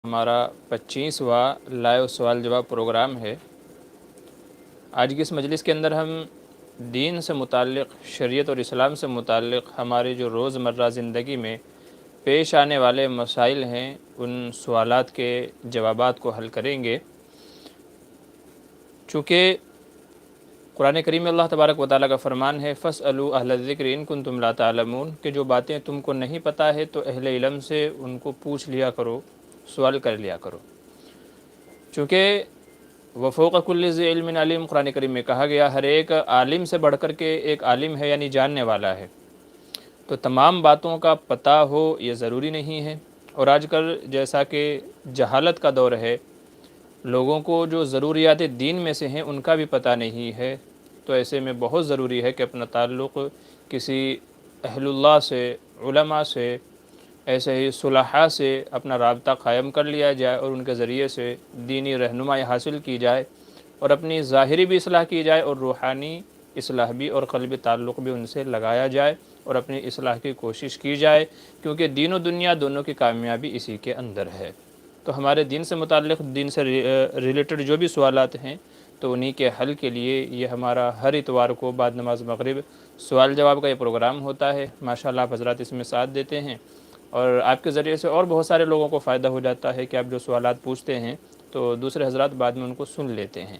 ہمارا 25واں لائیو سوال جواب پروگرام ہے۔ آج کی اس مجلس کے اندر ہم دین سے متعلق، شریعت اور اسلام سے متعلق ہماری جو روزمرہ زندگی میں پیش آنے والے مسائل ہیں ان سوالات کے جوابات کو حل کریں گے۔ چونکہ قرآن کریم میں اللہ تبارک و تعالیٰ کا فرمان ہے فَاسْأَلُوا أَهْلَ الذِّكْرِ إِن كُنتُمْ لَا تَعْلَمُونَ کہ جو باتیں تم کو نہیں پتہ ہے تو اہل علم سے ان کو پوچھ لیا کرو، سوال کر لیا کرو۔ چونکہ وفوق کل ذی علم علیم قرآن کریم میں کہا گیا ہر ایک عالم سے بڑھ کر کے ایک عالم ہے، یعنی جاننے والا ہے۔ تو تمام باتوں کا پتہ ہو یہ ضروری نہیں ہے، اور آج کل جیسا کہ جہالت کا دور ہے، لوگوں کو جو ضروریات دین میں سے ہیں ان کا بھی پتہ نہیں ہے، تو ایسے میں بہت ضروری ہے کہ اپنا تعلق کسی اہل اللہ سے، علماء سے، ایسے ہی صلحاء سے اپنا رابطہ قائم کر لیا جائے اور ان کے ذریعے سے دینی رہنمائی حاصل کی جائے، اور اپنی ظاہری بھی اصلاح کی جائے اور روحانی اصلاح بھی اور قلبی تعلق بھی ان سے لگایا جائے اور اپنی اصلاح کی کوشش کی جائے، کیونکہ دین و دنیا دونوں کی کامیابی اسی کے اندر ہے۔ تو ہمارے دین سے متعلق، دین سے ریلیٹڈ جو بھی سوالات ہیں تو انہی کے حل کے لیے یہ ہمارا ہر اتوار کو بعد نماز مغرب سوال جواب کا یہ پروگرام ہوتا ہے۔ ماشاءاللہ آپ حضرات اس میں ساتھ دیتے ہیں، اور آپ کے ذریعے سے اور بہت سارے لوگوں کو فائدہ ہو جاتا ہے کہ آپ جو سوالات پوچھتے ہیں تو دوسرے حضرات بعد میں ان کو سن لیتے ہیں۔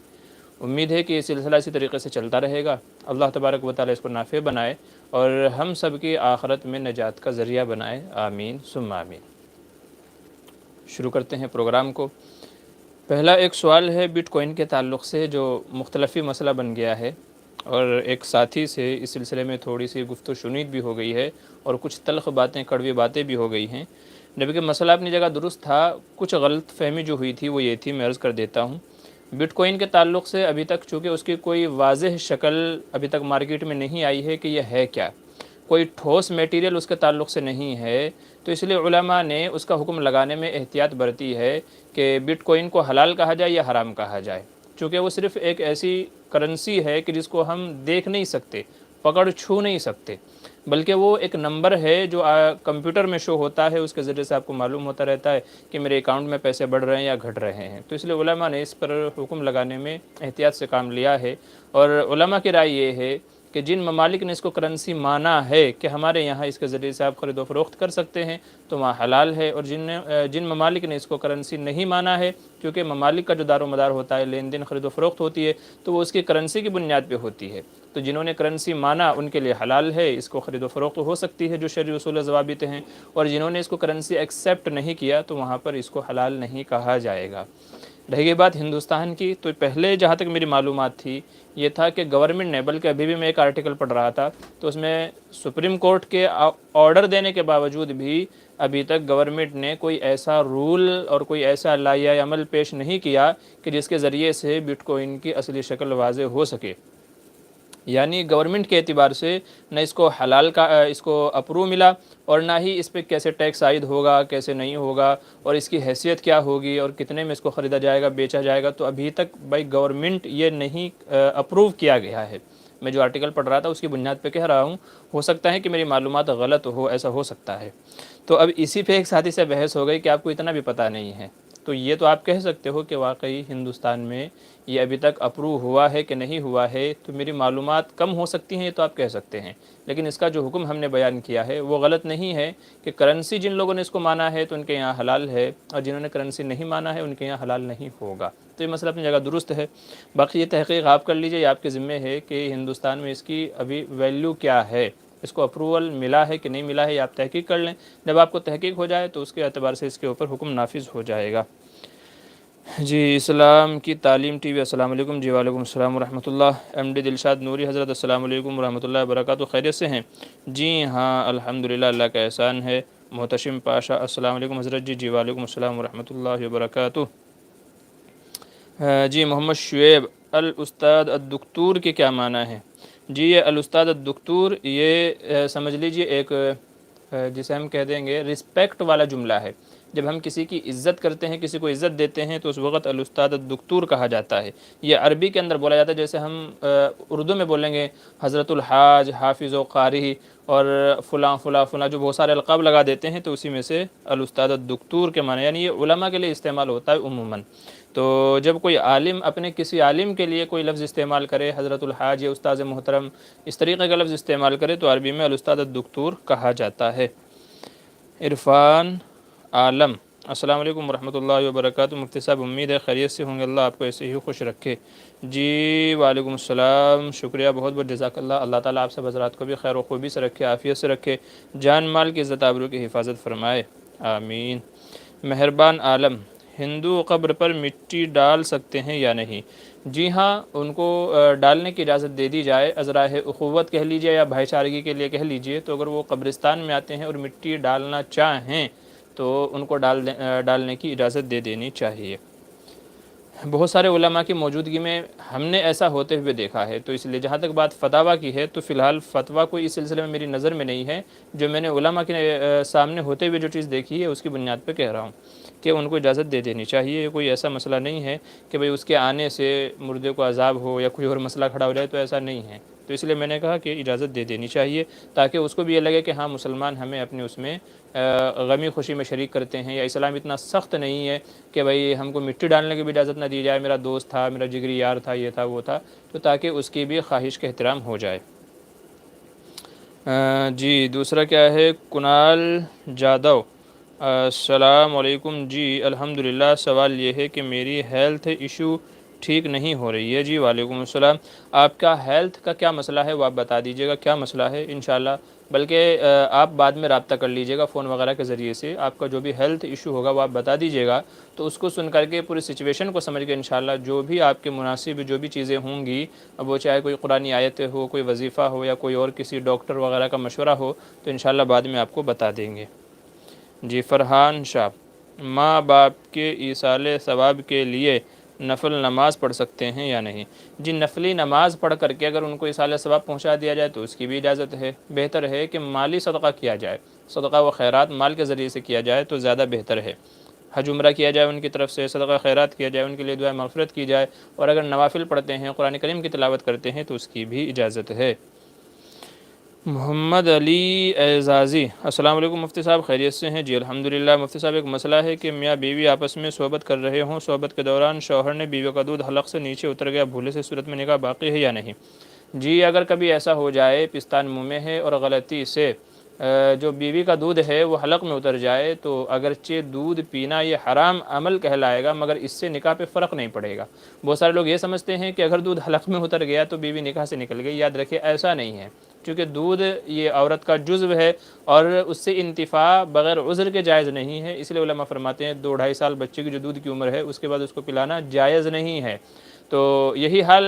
امید ہے کہ یہ سلسلہ اسی طریقے سے چلتا رہے گا۔ اللہ تبارک و تعالیٰ اس کو نافع بنائے اور ہم سب کی آخرت میں نجات کا ذریعہ بنائے، آمین ثم آمین۔ شروع کرتے ہیں پروگرام کو۔ پہلا ایک سوال ہے بٹ کوئن کے تعلق سے، جو مختلفی مسئلہ بن گیا ہے، اور ایک ساتھی سے اس سلسلے میں تھوڑی سی گفت و شنید بھی ہو گئی ہے اور کچھ تلخ باتیں، کڑوی باتیں بھی ہو گئی ہیں۔ جبکہ مسئلہ اپنی جگہ درست تھا، کچھ غلط فہمی جو ہوئی تھی وہ یہ تھی، میں عرض کر دیتا ہوں۔ بٹ کوئن کے تعلق سے ابھی تک چونکہ اس کی کوئی واضح شکل ابھی تک مارکیٹ میں نہیں آئی ہے کہ یہ ہے کیا، کوئی ٹھوس میٹیریل اس کے تعلق سے نہیں ہے، تو اس لیے علماء نے اس کا حکم لگانے میں احتیاط برتی ہے کہ بٹ کوئن کو حلال کہا جائے یا حرام کہا جائے، چونکہ وہ صرف ایک ایسی کرنسی ہے کہ جس کو ہم دیکھ نہیں سکتے، پکڑ چھو نہیں سکتے، بلکہ وہ ایک نمبر ہے جو کمپیوٹر میں شو ہوتا ہے، اس کے ذریعے سے آپ کو معلوم ہوتا رہتا ہے کہ میرے اکاؤنٹ میں پیسے بڑھ رہے ہیں یا گھٹ رہے ہیں۔ تو اس لیے علماء نے اس پر حکم لگانے میں احتیاط سے کام لیا ہے، اور علماء کی رائے یہ ہے کہ جن ممالک نے اس کو کرنسی مانا ہے کہ ہمارے یہاں اس کے ذریعے سے آپ خرید و فروخت کر سکتے ہیں تو وہاں حلال ہے، اور جن ممالک نے اس کو کرنسی نہیں مانا ہے، کیونکہ ممالک کا جو دار و مدار ہوتا ہے، لین دین، خرید و فروخت ہوتی ہے، تو وہ اس کی کرنسی کی بنیاد پہ ہوتی ہے، تو جنہوں نے کرنسی مانا ان کے لیے حلال ہے، اس کو خرید و فروخت ہو سکتی ہے جو شرعی اصول و ضوابط ہیں، اور جنہوں نے اس کو کرنسی ایکسیپٹ نہیں کیا تو وہاں پر اس کو حلال نہیں کہا جائے گا۔ رہی گئی بات ہندوستان کی، تو پہلے جہاں تک میری معلومات تھی یہ تھا کہ گورنمنٹ نے، بلکہ ابھی بھی میں ایک آرٹیکل پڑھ رہا تھا تو اس میں سپریم کورٹ کے آرڈر دینے کے باوجود بھی ابھی تک گورنمنٹ نے کوئی ایسا رول اور کوئی ایسا لائحہ عمل پیش نہیں کیا کہ جس کے ذریعے سے بٹ کوئن کی اصلی شکل واضح ہو سکے۔ یعنی گورنمنٹ کے اعتبار سے نہ اس کو حلال کا اس کو اپروو ملا، اور نہ ہی اس پہ کیسے ٹیکس عائد ہوگا، کیسے نہیں ہوگا، اور اس کی حیثیت کیا ہوگی، اور کتنے میں اس کو خریدا جائے گا، بیچا جائے گا، تو ابھی تک بائی گورنمنٹ یہ نہیں اپروو کیا گیا ہے۔ میں جو آرٹیکل پڑھ رہا تھا اس کی بنیاد پہ کہہ رہا ہوں، ہو سکتا ہے کہ میری معلومات غلط ہو، ایسا ہو سکتا ہے۔ تو اب اسی پہ ایک ساتھی سے بحث ہو گئی کہ آپ کو اتنا بھی پتہ نہیں ہے، تو یہ تو آپ کہہ سکتے ہو کہ واقعی ہندوستان میں یہ ابھی تک اپروو ہوا ہے کہ نہیں ہوا ہے، تو میری معلومات کم ہو سکتی ہیں، یہ تو آپ کہہ سکتے ہیں، لیکن اس کا جو حکم ہم نے بیان کیا ہے وہ غلط نہیں ہے کہ کرنسی جن لوگوں نے اس کو مانا ہے تو ان کے یہاں حلال ہے، اور جنہوں نے کرنسی نہیں مانا ہے ان کے یہاں حلال نہیں ہوگا۔ تو یہ مسئلہ اپنی جگہ درست ہے، باقی یہ تحقیق آپ کر لیجئے، یہ آپ کے ذمہ ہے کہ ہندوستان میں اس کی ابھی ویلیو کیا ہے، اس کو اپروول ملا ہے کہ نہیں ملا ہے، یہ آپ تحقیق کر لیں، جب آپ کو تحقیق ہو جائے تو اس کے اعتبار سے اس کے اوپر حکم نافذ ہو جائے گا۔ جی، اسلام کی تعلیم ٹی وی، السلام علیکم۔ جی وعلیکم السلام ورحمۃ اللہ۔ ایم ڈی دلشاد نوری حضرت، السلام علیکم ورحمۃ اللہ وبرکاتہ، خیریت سے ہیں؟ جی ہاں الحمدللہ، اللہ کا احسان ہے۔ محتشم پاشا، السلام علیکم حضرت جی۔ جی وعلیکم السلام ورحمۃ اللہ وبرکاتہ۔ جی محمد شعیب، الاستاذ الدکتور کے کیا معنی ہے؟ جی یہ الاستاذ الدکتور، یہ سمجھ لیجئے ایک جسے ہم کہہ دیں گے رسپیکٹ والا جملہ ہے، جب ہم کسی کی عزت کرتے ہیں، کسی کو عزت دیتے ہیں، تو اس وقت الاستاذ الدکتور کہا جاتا ہے۔ یہ عربی کے اندر بولا جاتا ہے، جیسے ہم اردو میں بولیں گے حضرت الحاج، حافظ و قاری اور فلاں فلاں فلاں، جو بہت سارے القاب لگا دیتے ہیں، تو اسی میں سے الاستاذ الدکتور کے معنی، یعنی یہ علماء کے لیے استعمال ہوتا ہے عموماً۔ تو جب کوئی عالم اپنے کسی عالم کے لیے کوئی لفظ استعمال کرے، حضرت الحاج یا استاذ محترم، اس طریقے کا لفظ استعمال کرے، تو عربی میں الاستاذ الدکتور کہا جاتا ہے۔ عرفان عالم، السلام علیکم ورحمۃ اللہ وبرکاتہ۔ مفتی صاحب امید ہے خیریت سے ہوں گے، اللہ آپ کو ایسے ہی خوش رکھے۔ جی وعلیکم السلام، شکریہ، بہت بہت جزاک اللہ۔ اللہ تعالیٰ آپ سب حضرات کو بھی خیر و خوبی سے رکھے، عافیت سے رکھے، جان مال کی عزت آبرو کی حفاظت فرمائے، آمین۔ مہربان عالم، ہندو قبر پر مٹی ڈال سکتے ہیں یا نہیں؟ جی ہاں، ان کو ڈالنے کی اجازت دے دی جائے، ازراہ اخوت کہہ لیجیے یا بھائی چارگی کے لیے کہہ لیجیے، تو اگر وہ قبرستان میں آتے ہیں اور مٹی ڈالنا چاہیں تو ان کو ڈالنے کی اجازت دے دینی چاہیے۔ بہت سارے علماء کی موجودگی میں ہم نے ایسا ہوتے ہوئے دیکھا ہے، تو اس لیے جہاں تک بات فتاویٰ کی ہے تو فی الحال فتویٰ کوئی اس سلسلے میں میری نظر میں نہیں ہے۔ جو میں نے علماء کے سامنے ہوتے ہوئے جو چیز دیکھی ہے اس کی بنیاد پہ کہہ رہا ہوں کہ ان کو اجازت دے دینی چاہیے۔ کوئی ایسا مسئلہ نہیں ہے کہ بھئی اس کے آنے سے مردے کو عذاب ہو یا کوئی اور مسئلہ کھڑا ہو جائے، تو ایسا نہیں ہے۔ تو اس لیے میں نے کہا کہ اجازت دے دینی چاہیے، تاکہ اس کو بھی یہ لگے کہ ہاں مسلمان ہمیں اپنے اس میں غمی خوشی میں شریک کرتے ہیں، یا اسلام اتنا سخت نہیں ہے کہ بھئی ہم کو مٹی ڈالنے کی بھی اجازت نہ دی جائے، میرا دوست تھا، میرا جگری یار تھا، یہ تھا وہ تھا، تو تاکہ اس کی بھی خواہش کا احترام ہو جائے۔ جی دوسرا کیا ہے؟ کنال جادو، السلام علیکم۔ جی الحمدللہ، سوال یہ ہے کہ میری ہیلتھ ایشو ٹھیک نہیں ہو رہی ہے۔ جی وعلیکم السلام، آپ کا ہیلتھ کا کیا مسئلہ ہے وہ آپ بتا دیجیے گا، کیا مسئلہ ہے انشاءاللہ، بلکہ آپ بعد میں رابطہ کر لیجیے گا فون وغیرہ کے ذریعے سے، آپ کا جو بھی ہیلتھ ایشو ہوگا وہ آپ بتا دیجیے گا، تو اس کو سن کر کے پوری سچویشن کو سمجھ کے انشاءاللہ جو بھی آپ کے مناسب جو بھی چیزیں ہوں گی، اب وہ چاہے کوئی قرآنی آیت ہو، کوئی وظیفہ ہو، یا کوئی اور کسی ڈاکٹر وغیرہ کا مشورہ ہو، تو انشاءاللہ بعد میں آپ کو بتا دیں گے۔ جی فرحان شاہ، ماں باپ کے ایصال ثواب کے لیے نفل نماز پڑھ سکتے ہیں یا نہیں؟ جی نفلی نماز پڑھ کر کے اگر ان کو ایصال ثواب پہنچا دیا جائے تو اس کی بھی اجازت ہے۔ بہتر ہے کہ مالی صدقہ کیا جائے، صدقہ و خیرات مال کے ذریعے سے کیا جائے تو زیادہ بہتر ہے۔ حج عمرہ کیا جائے ان کی طرف سے، صدقہ خیرات کیا جائے، ان کے لیے دعا مغفرت کی جائے، اور اگر نوافل پڑھتے ہیں، قرآن کریم کی تلاوت کرتے ہیں تو اس کی بھی اجازت ہے۔ محمد علی اعزازی، السلام علیکم مفتی صاحب، خیریت سے ہیں؟ جی الحمدللہ۔ مفتی صاحب ایک مسئلہ ہے کہ میاں بیوی آپس میں صحبت کر رہے ہوں، صحبت کے دوران شوہر نے بیوی کا دودھ حلق سے نیچے اتر گیا، بھولے سے صورت میں نکاح باقی ہے یا نہیں؟ جی اگر کبھی ایسا ہو جائے، پستان منہ میں ہے اور غلطی سے جو بیوی کا دودھ ہے وہ حلق میں اتر جائے، تو اگرچہ دودھ پینا یہ حرام عمل کہلائے گا، مگر اس سے نکاح پہ فرق نہیں پڑے گا۔ بہت سارے لوگ یہ سمجھتے ہیں کہ اگر دودھ حلق میں اتر گیا تو بیوی نکاح سے نکل گئی، یاد رکھیں ایسا نہیں ہے، کیونکہ دودھ یہ عورت کا جزو ہے اور اس سے انتفاع بغیر عذر کے جائز نہیں ہے۔ اس لیے علماء فرماتے ہیں 2-2.5 سال بچے کی جو دودھ کی عمر ہے اس کے بعد اس کو پلانا جائز نہیں ہے۔ تو یہی حال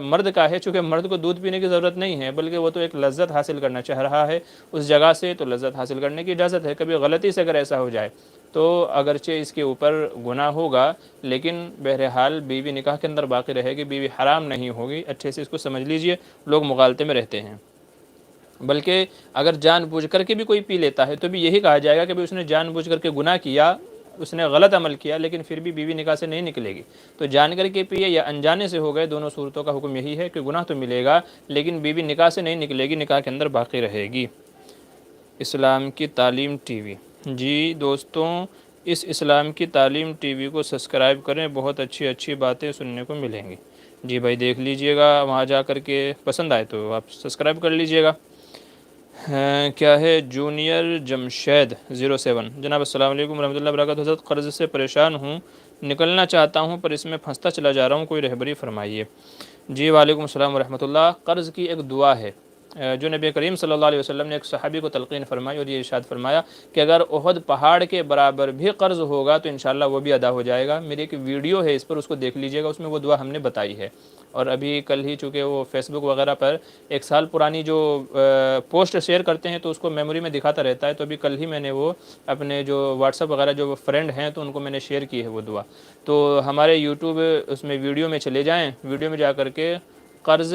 مرد کا ہے، چونکہ مرد کو دودھ پینے کی ضرورت نہیں ہے، بلکہ وہ تو ایک لذت حاصل کرنا چاہ رہا ہے اس جگہ سے، تو لذت حاصل کرنے کی اجازت ہے۔ کبھی غلطی سے اگر ایسا ہو جائے تو اگرچہ اس کے اوپر گناہ ہوگا، لیکن بہرحال بیوی نکاح کے اندر باقی رہے گی، بیوی حرام نہیں ہوگی۔ اچھے سے اس کو سمجھ لیجئے، لوگ مغالطے میں رہتے ہیں۔ بلکہ اگر جان بوجھ کر کے بھی کوئی پی لیتا ہے تو بھی یہی کہا جائے گا کہ اس نے جان بوجھ کر کے گناہ کیا، اس نے غلط عمل کیا، لیکن پھر بھی بیوی نکاح سے نہیں نکلے گی۔ تو جان کر کے پیے یا انجانے سے ہو گئے، دونوں صورتوں کا حکم یہی ہے کہ گناہ تو ملے گا، لیکن بیوی نکاح سے نہیں نکلے گی، نکاح کے اندر باقی رہے گی۔ اسلام کی تعلیم ٹی وی، جی دوستوں اس اسلام کی تعلیم ٹی وی کو سبسکرائب کریں، بہت اچھی اچھی باتیں سننے کو ملیں گی۔ جی بھائی دیکھ لیجئے گا، وہاں جا کر کے پسند آئے تو آپ سبسکرائب کر لیجئے گا۔ کیا ہے؟ جونیئر جمشید 07، جناب السلام علیکم ورحمۃ اللہ وبرکاتہ، حضرت قرض سے پریشان ہوں، نکلنا چاہتا ہوں پر اس میں پھنستا چلا جا رہا ہوں، کوئی رہبری فرمائیے۔ جی وعلیکم السلام ورحمۃ اللہ۔ قرض کی ایک دعا ہے جو نبی کریم صلی اللہ علیہ وسلم نے ایک صحابی کو تلقین فرمائی، اور یہ ارشاد فرمایا کہ اگر احد پہاڑ کے برابر بھی قرض ہوگا تو انشاءاللہ وہ بھی ادا ہو جائے گا۔ میری ایک ویڈیو ہے اس پر، اس کو دیکھ لیجئے گا، اس میں وہ دعا ہم نے بتائی ہے۔ اور ابھی کل ہی چونکہ وہ فیس بک وغیرہ پر 1 سال پرانی جو پوسٹ شیئر کرتے ہیں تو اس کو میموری میں دکھاتا رہتا ہے، تو ابھی کل ہی میں نے وہ اپنے جو واٹس ایپ وغیرہ جو فرینڈ ہیں تو ان کو میں نے شیئر کی ہے وہ دعا۔ تو ہمارے یوٹیوب اس میں ویڈیو میں چلے جائیں، ویڈیو میں جا کر کے قرض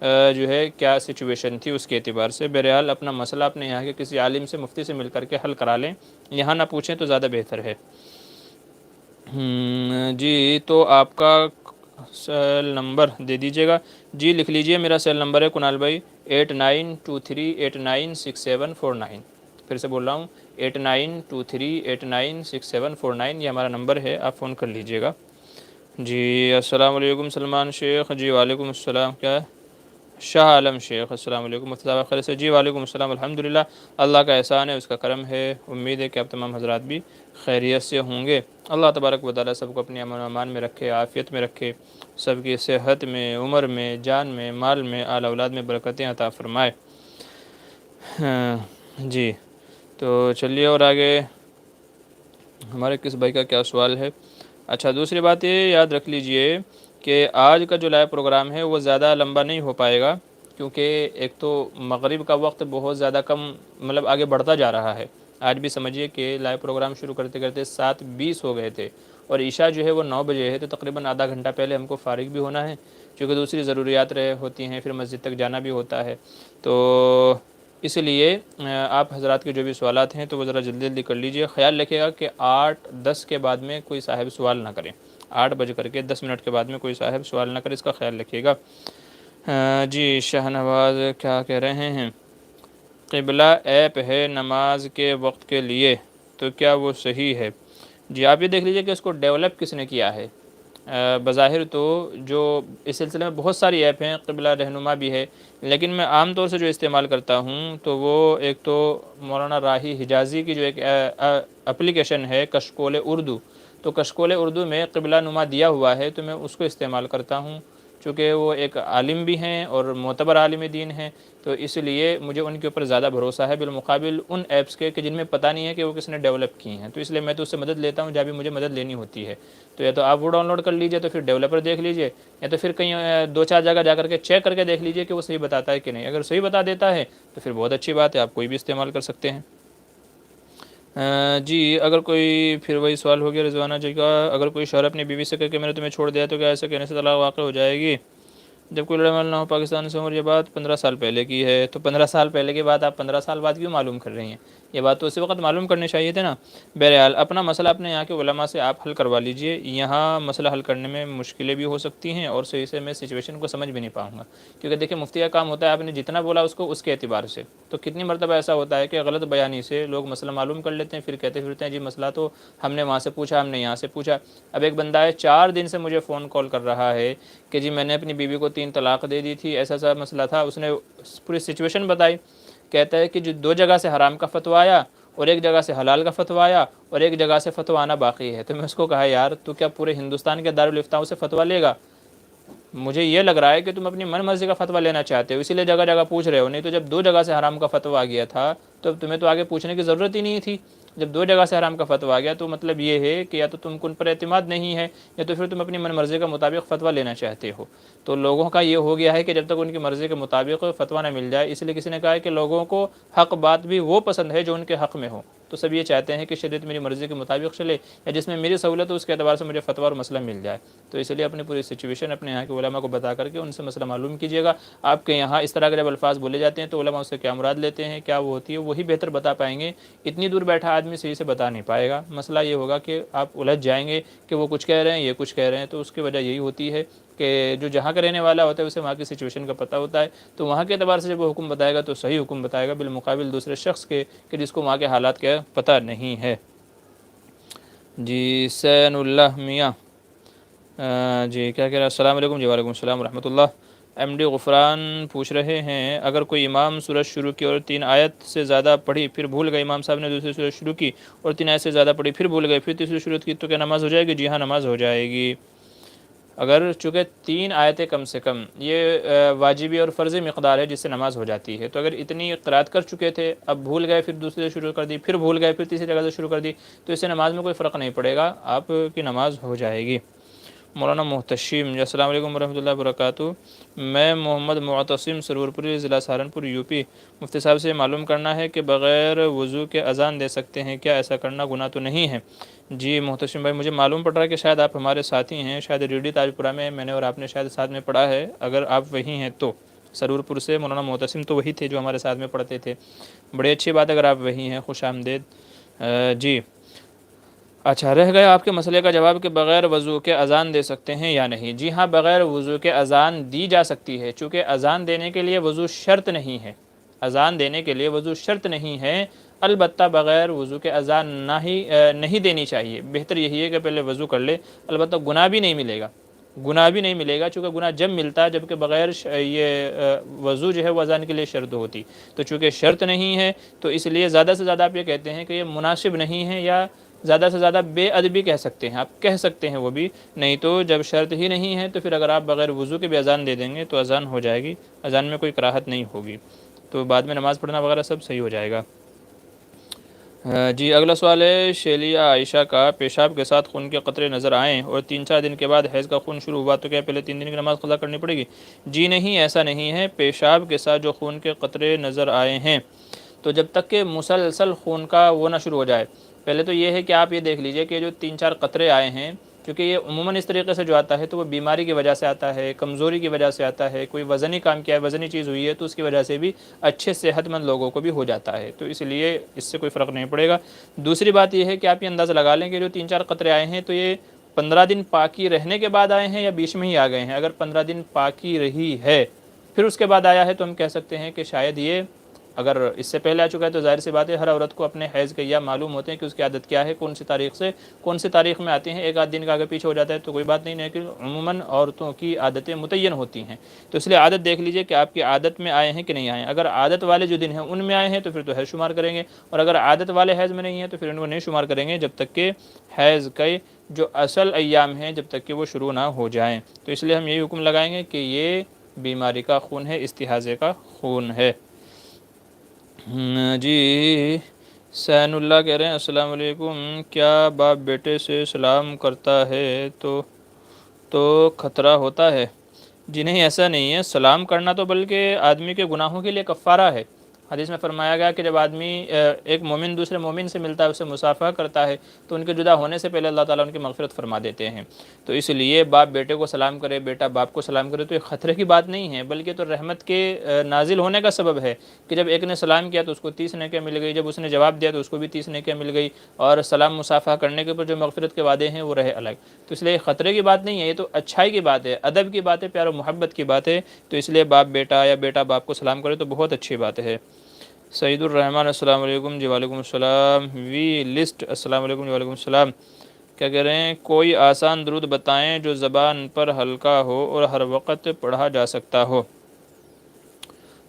جو ہے کیا سچویشن تھی اس کے اعتبار سے۔ بہرحال اپنا مسئلہ اپنے یہاں کے کسی عالم سے، مفتی سے مل کر کے حل کرا لیں، یہاں نہ پوچھیں تو زیادہ بہتر ہے۔ جی تو آپ کا سیل نمبر دے دیجیے گا۔ جی لکھ لیجئے، میرا سیل نمبر ہے کنال بھائی 8923896749۔ پھر سے بول رہا ہوں 8923896749، یہ ہمارا نمبر ہے، آپ فون کر لیجئے گا۔ جی السلام علیکم سلمان شیخ۔ جی وعلیکم السلام۔ کیا ہے؟ شاہ عالم شیخ، السلام علیکم، مفتی صاحب خیر سے؟ جی وعلیکم السلام، الحمدللہ، اللہ کا احسان ہے، اس کا کرم ہے، امید ہے کہ آپ تمام حضرات بھی خیریت سے ہوں گے۔ اللہ تبارک و تعالیٰ سب کو اپنی امن و امان میں رکھے، عافیت میں رکھے، سب کی صحت میں، عمر میں، جان میں، مال میں، آل اولاد میں برکتیں عطا فرمائے۔ جی تو چلیے اور آگے ہمارے کس بھائی کا کیا سوال ہے۔ اچھا دوسری بات یہ یاد رکھ لیجئے کہ آج کا جو لائیو پروگرام ہے وہ زیادہ لمبا نہیں ہو پائے گا، کیونکہ ایک تو مغرب کا وقت بہت زیادہ کم مطلب آگے بڑھتا جا رہا ہے۔ آج بھی سمجھیے کہ لائیو پروگرام شروع کرتے کرتے 7:20 ہو گئے تھے، اور عشاء جو ہے وہ 9 بجے ہے، تو تقریباً آدھا گھنٹہ پہلے ہم کو فارغ بھی ہونا ہے، کیونکہ دوسری ضروریات ہوتی ہیں، پھر مسجد تک جانا بھی ہوتا ہے۔ تو اس لیے آپ حضرات کے جو بھی سوالات ہیں تو وہ ذرا جلدی جلدی کر لیجئے۔ خیال رکھیے گا کہ 8:10 کے بعد میں کوئی صاحب سوال نہ کریں، 8:10 کے بعد میں کوئی صاحب سوال نہ کرے، اس کا خیال رکھیے گا۔ جی شاہ نواز کیا کہہ رہے ہیں؟ قبلہ ایپ ہے نماز کے وقت کے لیے، تو کیا وہ صحیح ہے؟ جی آپ یہ دیکھ لیجئے کہ اس کو ڈیولپ کس نے کیا ہے۔ بظاہر تو جو اس سلسلے میں بہت ساری ایپ ہیں، قبلہ رہنما بھی ہے، لیکن میں عام طور سے جو استعمال کرتا ہوں تو وہ ایک تو مولانا راہی حجازی کی جو ایک اپلیکیشن ہے کشکول اردو، تو کشکول اردو میں قبلہ نما دیا ہوا ہے، تو میں اس کو استعمال کرتا ہوں، چونکہ وہ ایک عالم بھی ہیں اور معتبر عالم دین ہیں، تو اس لیے مجھے ان کے اوپر زیادہ بھروسہ ہے بالمقابل ان ایپس کے کہ جن میں پتہ نہیں ہے کہ وہ کس نے ڈیولپ کی ہیں، تو اس لیے میں تو اس سے مدد لیتا ہوں جب بھی مجھے مدد لینی ہوتی ہے۔ تو یا تو آپ وہ ڈاؤن لوڈ کر لیجئے، تو پھر ڈیولپر دیکھ لیجئے، یا تو پھر کہیں 2-4 جگہ جا کر کے چیک کر کے دیکھ لیجئے کہ وہ صحیح بتاتا ہے کہ نہیں۔ اگر صحیح بتا دیتا ہے تو پھر بہت اچھی بات ہے، آپ کوئی بھی استعمال کر سکتے ہیں۔ جی اگر کوئی پھر وہی سوال ہو گیا رضوانہ جی کا، اگر کوئی شوہر اپنی بیوی سے کہے کہ میں نے تمہیں چھوڑ دیا تو کیا ایسا کہنے سے طلاق واقع ہو جائے گی؟ جب کوئی لڑائی محل نہ ہو پاکستان سے، اور یہ بات 15 سال پہلے کی ہے، تو 15 سال پہلے کی بات آپ 15 سال بعد کیوں معلوم کر رہی ہیں؟ یہ بات تو اسی وقت معلوم کرنی چاہیے تھے نا۔ بہرحال اپنا مسئلہ اپنے یہاں کے علماء سے آپ حل کروا لیجئے، یہاں مسئلہ حل کرنے میں مشکلیں بھی ہو سکتی ہیں، اور صحیح سے میں سچویشن کو سمجھ بھی نہیں پاؤں گا، کیونکہ دیکھیں مفتی کا کام ہوتا ہے آپ نے جتنا بولا اس کے اعتبار سے، تو کتنی مرتبہ ایسا ہوتا ہے کہ غلط بیانی سے لوگ مسئلہ معلوم کر لیتے ہیں، پھر کہتے پھرتے ہیں جی مسئلہ تو ہم نے وہاں سے پوچھا، ہم نے یہاں سے پوچھا۔ اب ایک بندہ ہے 4 دن سے مجھے فون کال کر رہا ہے کہ جی میں نے اپنی بیوی کو 3 طلاق دے دی تھی، ایسا مسئلہ تھا، اس نے پوری سچویشن بتائی، کہتا ہے کہ جو 2 جگہ سے حرام کا فتویٰ آیا اور 1 جگہ سے حلال کا فتویٰ آیا اور 1 جگہ سے فتویٰ آنا باقی ہے، تو میں اس کو کہا یار تو کیا پورے ہندوستان کے دارالفتاؤں سے فتویٰ لے گا؟ مجھے یہ لگ رہا ہے کہ تم اپنی من مرضی کا فتویٰ لینا چاہتے ہو، اسی لیے جگہ جگہ پوچھ رہے ہو، نہیں تو جب 2 جگہ سے حرام کا فتویٰ آ گیا تھا تو تمہیں تو آگے پوچھنے کی ضرورت ہی نہیں تھی۔ جب 2 جگہ سے حرام کا فتویٰ آ گیا تو مطلب یہ ہے کہ یا تو تم کو ان پر اعتماد نہیں ہے، یا تو پھر تم اپنی من مرضی کا مطابق فتویٰ لینا چاہتے ہو۔ تو لوگوں کا یہ ہو گیا ہے کہ جب تک ان کی مرضی کے مطابق فتویٰ نہ مل جائے، اس لیے کسی نے کہا ہے کہ لوگوں کو حق بات بھی وہ پسند ہے جو ان کے حق میں ہو، تو سب یہ چاہتے ہیں کہ شریعت میری مرضی کے مطابق چلے، یا جس میں میری سہولت ہو اس کے اعتبار سے مجھے فتویٰ اور مسئلہ مل جائے۔ تو اس لیے اپنی پوری سچویشن اپنے یہاں کے علماء کو بتا کر کے ان سے مسئلہ معلوم کیجیے گا۔ آپ کے یہاں اس طرح کے جب الفاظ بولے جاتے ہیں تو علماء اس سے کیا مراد لیتے ہیں، کیا وہ ہوتی ہے، وہی بہتر بتا پائیں گے، اتنی دور بیٹھا آدمی صحیح سے بتا نہیں پائے گا۔ مسئلہ یہ ہوگا کہ آپ الجھ جائیں گے کہ وہ کچھ کہہ رہے ہیں یہ کچھ کہہ رہے ہیں، تو اس کی وجہ یہی ہوتی ہے کہ جو جہاں کا رہنے والا ہوتا ہے اسے وہاں کی سچویشن کا پتہ ہوتا ہے، تو وہاں کے اعتبار سے جب وہ حکم بتائے گا تو صحیح حکم بتائے گا، بالمقابل دوسرے شخص کے کہ جس کو وہاں کے حالات کا پتہ نہیں ہے۔ جی سین اللہ میاں جی کیا کہہ رہا ہے؟ السلام علیکم۔ جی وعلیکم السلام ورحمۃ اللہ۔ ایم ڈی غفران پوچھ رہے ہیں اگر کوئی امام سورج شروع کی اور 3 آیت سے زیادہ پڑھی پھر بھول گئے، امام صاحب نے دوسری سورج شروع کی اور 3 آیت سے زیادہ پڑھی پھر بھول گئے، پھر تیسری شروع کی، تو کیا نماز ہو جائے گی؟ جی ہاں نماز ہو جائے گی۔ اگر چونکہ 3 آیتیں کم سے کم یہ واجبی اور فرضی مقدار ہے جس سے نماز ہو جاتی ہے، تو اگر اتنی قرات کر چکے تھے، اب بھول گئے، پھر دوسری سے شروع کر دی، پھر بھول گئے، پھر تیسری جگہ سے شروع کر دی، تو اس سے نماز میں کوئی فرق نہیں پڑے گا، آپ کی نماز ہو جائے گی۔ مولانا محتشم السلام علیکم ورحمۃ اللہ وبرکاتہ، میں محمد معتصم سرور پوری ضلع سہارنپور یو پی، مفتی صاحب سے معلوم کرنا ہے کہ بغیر وضو کے اذان دے سکتے ہیں کیا؟ ایسا کرنا گناہ تو نہیں ہے؟ جی محتشم بھائی مجھے معلوم پڑ رہا ہے کہ شاید آپ ہمارے ساتھی ہیں، شاید ریڈی تاج پورہ میں میں نے اور آپ نے شاید ساتھ میں پڑھا ہے، اگر آپ وہی ہیں تو سرور پور سے مولانا معتصم تو وہی تھے جو ہمارے ساتھ میں پڑھتے تھے. بڑی اچھی بات اگر آپ وہی ہیں, خوش آمدید. جی اچھا, رہ گیا آپ کے مسئلے کا جواب کہ بغیر وضو کے اذان دے سکتے ہیں یا نہیں. جی ہاں, بغیر وضو کے اذان دی جا سکتی ہے, چونکہ اذان دینے کے لیے وضو شرط نہیں ہے. اذان دینے کے لیے وضو شرط نہیں ہے, البتہ بغیر وضو کے اذان نہیں دینی چاہیے. بہتر یہی ہے کہ پہلے وضو کر لے, البتہ گناہ بھی نہیں ملے گا. گناہ بھی نہیں ملے گا, چونکہ گناہ جب ملتا ہے جب کہ بغیر یہ وضو جو ہے وہ اذان کے لیے شرط ہوتی. تو چونکہ شرط نہیں ہے تو اس لیے زیادہ سے زیادہ آپ یہ کہتے ہیں کہ یہ مناسب نہیں ہے, یا زیادہ سے زیادہ بے ادبی کہہ سکتے ہیں, آپ کہہ سکتے ہیں وہ بھی. نہیں تو جب شرط ہی نہیں ہے تو پھر اگر آپ بغیر وضو کے بھی اذان دے دیں گے تو اذان ہو جائے گی, اذان میں کوئی کراہت نہیں ہوگی, تو بعد میں نماز پڑھنا وغیرہ سب صحیح ہو جائے گا. جی اگلا سوال ہے شیلیہ عائشہ کا, پیشاب کے ساتھ خون کے قطرے نظر آئیں اور 3-4 دن کے بعد حیض کا خون شروع ہوا تو کیا پہلے 3 دن کی نماز قضا کرنی پڑے گی؟ جی نہیں, ایسا نہیں ہے. پیشاب کے ساتھ جو خون کے قطرے نظر آئے ہیں تو جب تک کہ مسلسل خون کا وہ نہ شروع ہو جائے, پہلے تو یہ ہے کہ آپ یہ دیکھ لیجئے کہ جو 3-4 قطرے آئے ہیں, کیونکہ یہ عموماً اس طریقے سے جو آتا ہے تو وہ بیماری کی وجہ سے آتا ہے, کمزوری کی وجہ سے آتا ہے, کوئی وزنی کام کیا ہے, وزنی چیز ہوئی ہے تو اس کی وجہ سے بھی اچھے صحت مند لوگوں کو بھی ہو جاتا ہے, تو اس لیے اس سے کوئی فرق نہیں پڑے گا. دوسری بات یہ ہے کہ آپ یہ اندازہ لگا لیں کہ جو 3-4 قطرے آئے ہیں تو یہ 15 دن پاکی رہنے کے بعد آئے ہیں یا بیچ میں ہی آ گئے ہیں. اگر 15 دن پاکی رہی ہے پھر اس کے بعد آیا ہے تو ہم کہہ سکتے ہیں کہ شاید یہ, اگر اس سے پہلے آ چکا ہے تو ظاہر سی بات ہے ہر عورت کو اپنے حیض کے یا معلوم ہوتے ہیں کہ اس کی عادت کیا ہے, کون سی تاریخ سے کون سی تاریخ میں آتے ہیں. ایک آدھ دن کا آگے پیچھے ہو جاتا ہے تو کوئی بات نہیں ہے, کہ عموماً عورتوں کی عادتیں متعین ہوتی ہیں. تو اس لیے عادت دیکھ لیجئے کہ آپ کی عادت میں آئے ہیں کہ نہیں آئے ہیں. اگر عادت والے جو دن ہیں ان میں آئے ہیں تو پھر تو حیض شمار کریں گے, اور اگر عادت والے حیض میں نہیں ہیں تو پھر ان کو نہیں شمار کریں گے جب تک کہ حیض کے جو اصل ایام ہیں جب تک کہ وہ شروع نہ ہو جائیں. تو اس لیے ہم یہی حکم لگائیں گے کہ یہ بیماری کا خون ہے, استحاضے کا خون ہے. جی سین اللہ کہہ رہے ہیں السلام علیکم, کیا باپ بیٹے سے سلام کرتا ہے تو خطرہ ہوتا ہے؟ جی نہیں, ایسا نہیں ہے. سلام کرنا تو بلکہ آدمی کے گناہوں کے لیے کفارہ ہے. حدیث میں فرمایا گیا کہ جب آدمی ایک مومن دوسرے مومن سے ملتا ہے, اسے مصافحہ کرتا ہے تو ان کے جدا ہونے سے پہلے اللہ تعالیٰ ان کی مغفرت فرما دیتے ہیں. تو اس لیے باپ بیٹے کو سلام کرے, بیٹا باپ کو سلام کرے تو یہ خطرے کی بات نہیں ہے, بلکہ تو رحمت کے نازل ہونے کا سبب ہے کہ جب ایک نے سلام کیا تو اس کو 30 نیکیاں مل گئی, جب اس نے جواب دیا تو اس کو بھی 30 نیکیاں مل گئی, اور سلام مصافحہ کرنے کے اوپر جو مغفرت کے وعدے ہیں وہ رہے الگ. تو اس لیے خطرے کی بات نہیں ہے, یہ تو اچھائی کی بات ہے, ادب کی بات ہے, پیار و محبت کی بات ہے. تو اس لیے باپ بیٹا یا بیٹا باپ کو سلام کرے تو بہت اچھی بات ہے. سعید الرحمن السلام علیکم. جی وعلیکم السلام. وی لسٹ السلام علیکم. جی وعلیکم السلام. کیا کہہ رہے ہیں, کوئی آسان درود بتائیں جو زبان پر ہلکا ہو اور ہر وقت پڑھا جا سکتا ہو.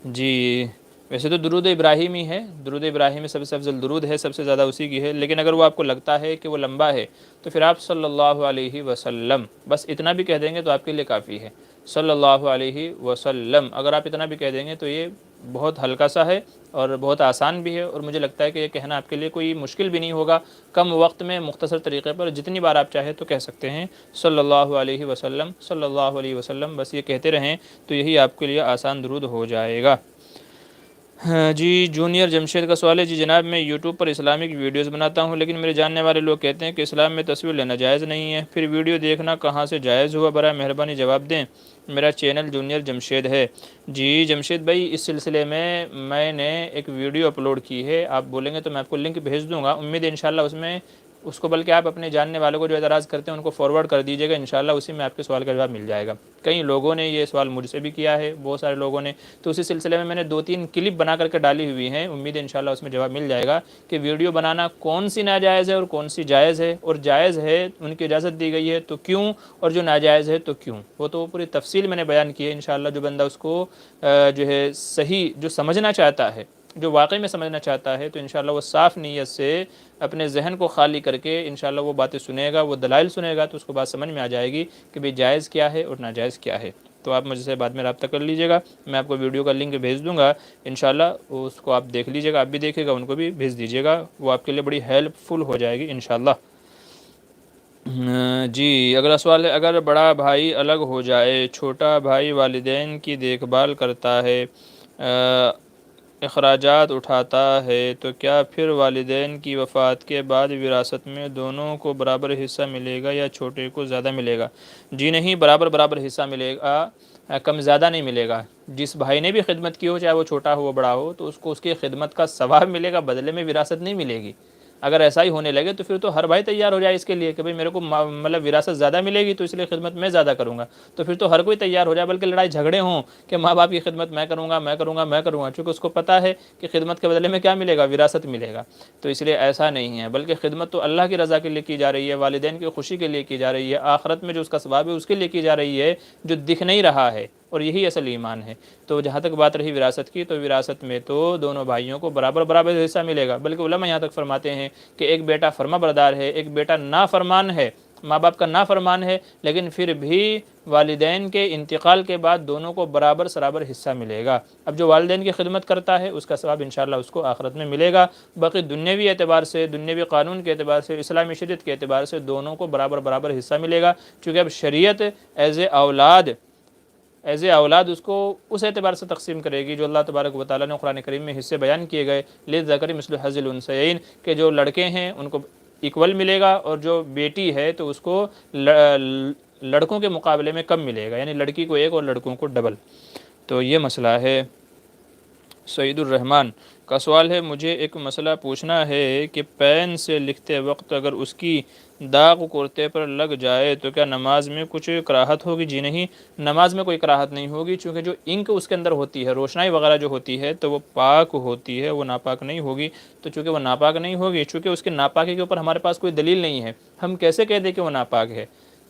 جی ویسے تو درود ابراہیمی ہے, درود ابراہیمی سب سے افضل درود ہے, سب سے زیادہ اسی کی ہے, لیکن اگر وہ آپ کو لگتا ہے کہ وہ لمبا ہے تو پھر آپ صلی اللہ علیہ وسلم بس اتنا بھی کہہ دیں گے تو آپ کے لیے کافی ہے. صلی اللہ علیہ وسلم اگر آپ اتنا بھی کہہ دیں گے تو یہ بہت ہلکا سا ہے اور بہت آسان بھی ہے, اور مجھے لگتا ہے کہ یہ کہنا آپ کے لیے کوئی مشکل بھی نہیں ہوگا. کم وقت میں مختصر طریقے پر جتنی بار آپ چاہیں تو کہہ سکتے ہیں صلی اللہ علیہ وسلم, صلی اللہ علیہ وسلم, بس یہ کہتے رہیں تو یہی آپ کے لیے آسان درود ہو جائے گا. جی جونیئر جمشید کا سوال ہے. جی جناب, میں یوٹیوب پر اسلامک ویڈیوز بناتا ہوں, لیکن میرے جاننے والے لوگ کہتے ہیں کہ اسلام میں تصویر لینا جائز نہیں ہے, پھر ویڈیو دیکھنا کہاں سے جائز ہوا؟ برائے مہربانی جواب دیں. میرا چینل جونیئر جمشید ہے. جی جمشید بھائی, اس سلسلے میں نے ایک ویڈیو اپلوڈ کی ہے, آپ بولیں گے تو میں آپ کو لنک بھیج دوں گا. امید ہے انشاءاللہ اس کو بلکہ آپ اپنے جاننے والوں کو جو اعتراض کرتے ہیں ان کو فارورڈ کر دیجیے گا, انشاءاللہ اسی میں آپ کے سوال کا جواب مل جائے گا. کئی لوگوں نے یہ سوال مجھ سے بھی کیا ہے, بہت سارے لوگوں نے, تو اسی سلسلے میں نے 2-3 کلپ بنا کر کے ڈالی ہوئی ہیں. امید ہے انشاءاللہ اس میں جواب مل جائے گا کہ ویڈیو بنانا کون سی ناجائز ہے اور کون سی جائز ہے, اور جائز ہے ان کی اجازت دی گئی ہے تو کیوں, اور جو ناجائز ہے تو کیوں, وہ تو پوری تفصیل میں نے بیان کی ہے. انشاءاللہ جو بندہ اس کو جو ہے صحیح جو سمجھنا چاہتا ہے, جو واقعی میں سمجھنا چاہتا ہے, تو انشاءاللہ وہ صاف نیت سے اپنے ذہن کو خالی کر کے انشاءاللہ وہ باتیں سنے گا, وہ دلائل سنے گا, تو اس کو بات سمجھ میں آ جائے گی کہ بھئی جائز کیا ہے اور ناجائز کیا ہے. تو آپ مجھ سے بعد میں رابطہ کر لیجیے گا, میں آپ کو ویڈیو کا لنک بھیج دوں گا انشاءاللہ, اس کو آپ دیکھ لیجیے گا, آپ بھی دیکھیے گا, ان کو بھی بھیج دیجیے گا, وہ آپ کے لیے بڑی ہیلپ فل ہو جائے گی انشاءاللہ. جی اگلا سوال ہے, اگر بڑا بھائی الگ ہو جائے, چھوٹا بھائی والدین کی دیکھ بھال کرتا ہے, اخراجات اٹھاتا ہے, تو کیا پھر والدین کی وفات کے بعد وراثت میں دونوں کو برابر حصہ ملے گا یا چھوٹے کو زیادہ ملے گا؟ جی نہیں, برابر حصہ ملے گا, کم زیادہ نہیں ملے گا. جس بھائی نے بھی خدمت کی ہو، چاہے وہ چھوٹا ہو وہ بڑا ہو، تو اس کو اس کی خدمت کا ثواب ملے گا، بدلے میں وراثت نہیں ملے گی۔ اگر ایسا ہی ہونے لگے تو پھر تو ہر بھائی تیار ہو جائے اس کے لیے کہ بھئی میرے کو مطلب وراثت زیادہ ملے گی تو اس لیے خدمت میں زیادہ کروں گا، تو پھر تو ہر کوئی تیار ہو جائے، بلکہ لڑائی جھگڑے ہوں کہ ماں باپ کی خدمت میں کروں گا میں کروں گا میں کروں گا، چونکہ اس کو پتہ ہے کہ خدمت کے بدلے میں کیا ملے گا، وراثت ملے گا۔ تو اس لیے ایسا نہیں ہے، بلکہ خدمت تو اللہ کی رضا کے لیے کی جا رہی ہے، والدین کی خوشی کے لیے کی جا رہی ہے، آخرت میں جو اس کا ثواب ہے اس کے لیے کی جا رہی ہے، جو دکھ نہیں رہا ہے، اور یہی اصل ایمان ہے۔ تو جہاں تک بات رہی وراثت کی، تو وراثت میں تو دونوں بھائیوں کو برابر برابر حصہ ملے گا، بلکہ علماء یہاں تک فرماتے ہیں کہ ایک بیٹا فرما بردار ہے، ایک بیٹا نافرمان ہے، ماں باپ کا نافرمان ہے، لیکن پھر بھی والدین کے انتقال کے بعد دونوں کو برابر سرابر حصہ ملے گا۔ اب جو والدین کی خدمت کرتا ہے اس کا ثواب انشاءاللہ اس کو آخرت میں ملے گا، باقی دنیاوی اعتبار سے، دنیاوی قانون کے اعتبار سے، اسلامی شریعت کے اعتبار سے دونوں کو برابر برابر حصہ ملے گا، چونکہ اب شریعت ایز اے اولاد اس کو اس اعتبار سے تقسیم کرے گی جو اللہ تبارک و تعالیٰ نے قرآن کریم میں حصے بیان کیے گئے، للذکر مثل حظ الانثیین، کہ جو لڑکے ہیں ان کو ایکول ملے گا، اور جو بیٹی ہے تو اس کو لڑکوں کے مقابلے میں کم ملے گا، یعنی لڑکی کو ایک اور لڑکوں کو ڈبل۔ تو یہ مسئلہ ہے۔ سعید الرحمن کا سوال ہے، مجھے ایک مسئلہ پوچھنا ہے کہ پین سے لکھتے وقت اگر اس کی داغ کرتے پر لگ جائے تو کیا نماز میں کچھ کراہت ہوگی؟ جی نہیں، نماز میں کوئی کراہت نہیں ہوگی، چونکہ جو انک اس کے اندر ہوتی ہے، روشنائی وغیرہ جو ہوتی ہے تو وہ پاک ہوتی ہے، وہ ناپاک نہیں ہوگی۔ تو چونکہ وہ ناپاک نہیں ہوگی، چونکہ اس کے ناپاکی کے اوپر ہمارے پاس کوئی دلیل نہیں ہے، ہم کیسے کہہ دیں کہ وہ ناپاک ہے؟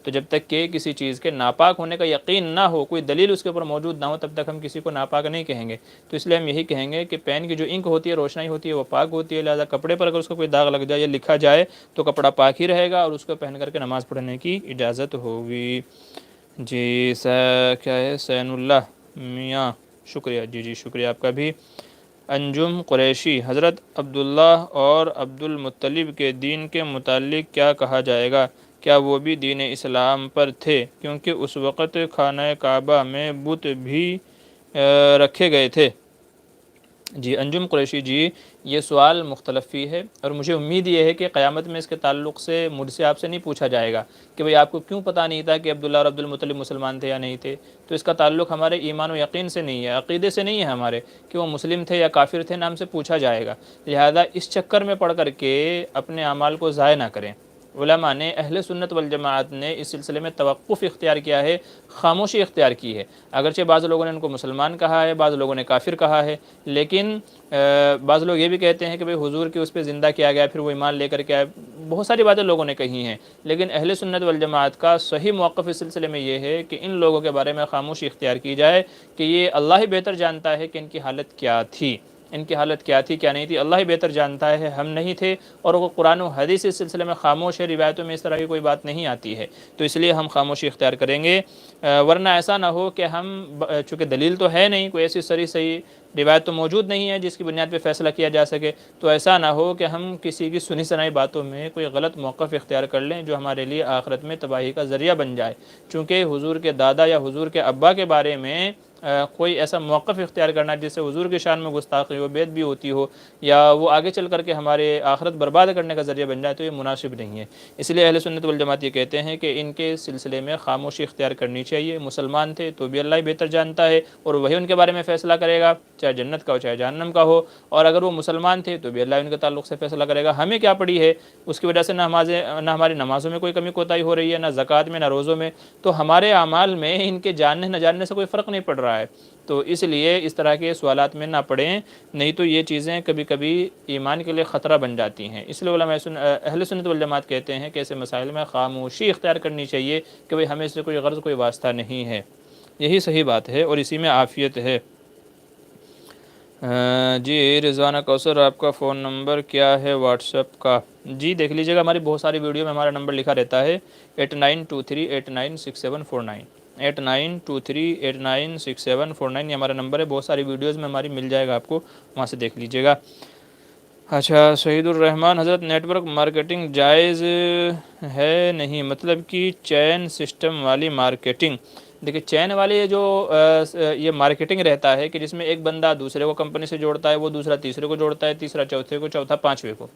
تو جب تک کہ کسی چیز کے ناپاک ہونے کا یقین نہ ہو، کوئی دلیل اس کے اوپر موجود نہ ہو، تب تک ہم کسی کو ناپاک نہیں کہیں گے۔ تو اس لیے ہم یہی کہیں گے کہ پین کی جو انک ہوتی ہے، روشنائی ہوتی ہے، وہ پاک ہوتی ہے، لہذا کپڑے پر اگر اس کو کوئی داغ لگ جائے یا لکھا جائے تو کپڑا پاک ہی رہے گا، اور اس کو پہن کر کے نماز پڑھنے کی اجازت ہوگی۔ جی کیا ہے، سین اللہ میاں، شکریہ، جی شکریہ آپ کا بھی۔ انجم قریشی، حضرت عبداللہ اور عبد المطلب کے دین کے متعلق کیا کہا جائے گا؟ کیا وہ بھی دین اسلام پر تھے؟ کیونکہ اس وقت خانہ کعبہ میں بت بھی رکھے گئے تھے۔ جی انجم قریشی جی، یہ سوال مختلف ہی ہے، اور مجھے امید یہ ہے کہ قیامت میں اس کے تعلق سے مجھ سے آپ سے نہیں پوچھا جائے گا کہ بھئی آپ کو کیوں پتہ نہیں تھا کہ عبداللہ اور عبد المطلب مسلمان تھے یا نہیں تھے۔ تو اس کا تعلق ہمارے ایمان و یقین سے نہیں ہے، عقیدے سے نہیں ہے ہمارے کہ وہ مسلم تھے یا کافر تھے، نہ ہم سے پوچھا جائے گا۔ لہذا اس چکر میں پڑھ کر کے اپنے اعمال کو ضائع نہ کریں۔ علماء نے، اہل سنت والجماعت نے اس سلسلے میں توقف اختیار کیا ہے، خاموشی اختیار کی ہے۔ اگرچہ بعض لوگوں نے ان کو مسلمان کہا ہے، بعض لوگوں نے کافر کہا ہے، لیکن بعض لوگ یہ بھی کہتے ہیں کہ بھئی حضور کی اس پہ زندہ کیا گیا، پھر وہ ایمان لے کر کے آئے، بہت ساری باتیں لوگوں نے کہی ہیں، لیکن اہل سنت والجماعت کا صحیح موقف اس سلسلے میں یہ ہے کہ ان لوگوں کے بارے میں خاموشی اختیار کی جائے کہ یہ اللہ ہی بہتر جانتا ہے کہ ان کی حالت کیا تھی، ان کی حالت کیا تھی کیا نہیں تھی، اللہ ہی بہتر جانتا ہے، ہم نہیں تھے، اور وہ قرآن و حدیث اس سلسلے میں خاموش ہے، روایتوں میں اس طرح کی کوئی بات نہیں آتی ہے، تو اس لیے ہم خاموشی اختیار کریں گے۔ ورنہ ایسا نہ ہو کہ ہم، چونکہ دلیل تو ہے نہیں، کوئی ایسی صحیح روایت تو موجود نہیں ہے جس کی بنیاد پہ فیصلہ کیا جا سکے، تو ایسا نہ ہو کہ ہم کسی کی سنی سنائی باتوں میں کوئی غلط موقف اختیار کر لیں جو ہمارے لیے آخرت میں تباہی کا ذریعہ بن جائے۔ چونکہ حضور کے دادا یا حضور کے ابا کے بارے میں کوئی ایسا موقف اختیار کرنا جس سے حضور کی شان میں گستاخی ہو، بے ادبی ہوتی ہو، یا وہ آگے چل کر کے ہمارے آخرت برباد کرنے کا ذریعہ بن جائے، تو یہ مناسب نہیں ہے۔ اس لیے اہل سنت والجماعت یہ کہتے ہیں کہ ان کے سلسلے میں خاموشی اختیار کرنی چاہیے۔ مسلمان تھے تو بھی اللہ ہی بہتر جانتا ہے، اور وہی ان کے بارے میں فیصلہ کرے گا، چاہے جنت کا ہو چاہے جہنم کا ہو، اور اگر وہ مسلمان تھے تو بھی اللہ ان کے تعلق سے فیصلہ کرے گا۔ ہمیں کیا پڑی ہے اس کی وجہ سے، نہ ہماری نمازوں میں کوئی کمی کوتاہی ہو رہی ہے، نہ زکوٰۃ میں، نہ روزوں میں، تو ہمارے اعمال میں ان کے جاننے نہ جاننے سے کوئی فرق نہیں پڑ رہا ہے۔ تو اس لیے اس طرح کے سوالات میں نہ پڑیں، نہیں تو یہ چیزیں کبھی کبھی ایمان کے لیے خطرہ بن جاتی ہیں۔ اس لیے علماء اہل سنت والجماعت کہتے ہیں کہ ایسے مسائل میں خاموشی اختیار کرنی چاہیے کہ بھئی ہمیں اس سے کوئی غرض، کوئی واسطہ نہیں ہے۔ یہی صحیح بات ہے اور اسی میں عافیت ہے۔ جی رضوانہ کوثر، آپ کا فون نمبر کیا ہے واٹس ایپ کا؟ جی دیکھ لیجیے گا، ہماری بہت ساری ویڈیو میں ہمارا نمبر لکھا رہتا ہے 8923896749، 8923896749، یہ ہمارا نمبر ہے، بہت ساری ویڈیوز میں ہماری مل جائے گا آپ کو، وہاں سے دیکھ لیجیے گا۔ اچھا سعید الرحمن، حضرت نیٹ ورک مارکیٹنگ جائز ہے نہیں، مطلب کہ چین سسٹم والی مارکیٹنگ؟ دیکھیں چین والی جو یہ مارکیٹنگ رہتا ہے کہ جس میں ایک بندہ دوسرے کو کمپنی سے جوڑتا ہے، وہ دوسرا تیسرے کو جوڑتا ہے، تیسرا چوتھے کو، چوتھا پانچویں کو،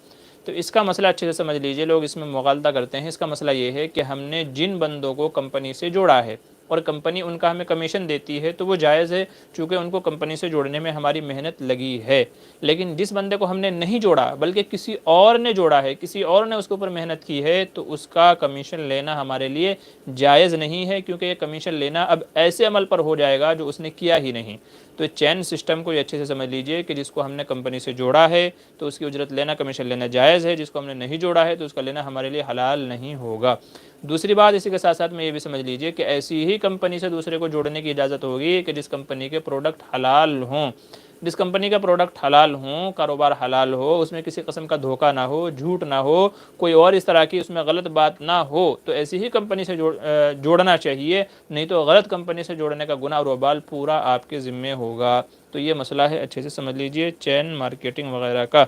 تو اس کا مسئلہ اچھے سے سمجھ لیجئے، لوگ اس میں مغالطہ کرتے ہیں۔ اس کا مسئلہ یہ ہے کہ ہم نے جن بندوں کو کمپنی سے جوڑا ہے اور کمپنی ان کا ہمیں کمیشن دیتی ہے تو وہ جائز ہے، چونکہ ان کو کمپنی سے جوڑنے میں ہماری محنت لگی ہے۔ لیکن جس بندے کو ہم نے نہیں جوڑا بلکہ کسی اور نے جوڑا ہے، کسی اور نے اس کے اوپر محنت کی ہے، تو اس کا کمیشن لینا ہمارے لیے جائز نہیں ہے، کیونکہ یہ کمیشن لینا اب ایسے عمل پر ہو جائے گا جو اس نے کیا ہی نہیں۔ تو چین سسٹم کو یہ اچھے سے سمجھ لیجئے کہ جس کو ہم نے کمپنی سے جوڑا ہے تو اس کی اجرت لینا، کمیشن لینا جائز ہے، جس کو ہم نے نہیں جوڑا ہے تو اس کا لینا ہمارے لیے حلال نہیں ہوگا۔ دوسری بات اسی کے ساتھ ساتھ میں یہ بھی سمجھ لیجئے کہ ایسی ہی کمپنی سے دوسرے کو جوڑنے کی اجازت ہوگی کہ جس کمپنی کے پروڈکٹ حلال ہوں۔ جس کمپنی کا پروڈکٹ حلال ہوں، کاروبار حلال ہو، اس میں کسی قسم کا دھوکہ نہ ہو، جھوٹ نہ ہو، کوئی اور اس طرح کی اس میں غلط بات نہ ہو، تو ایسی ہی کمپنی سے جوڑنا چاہیے، نہیں تو غلط کمپنی سے جوڑنے کا گناہ اور وبال پورا آپ کے ذمے ہوگا۔ تو یہ مسئلہ ہے، اچھے سے سمجھ لیجئے چین مارکیٹنگ وغیرہ کا۔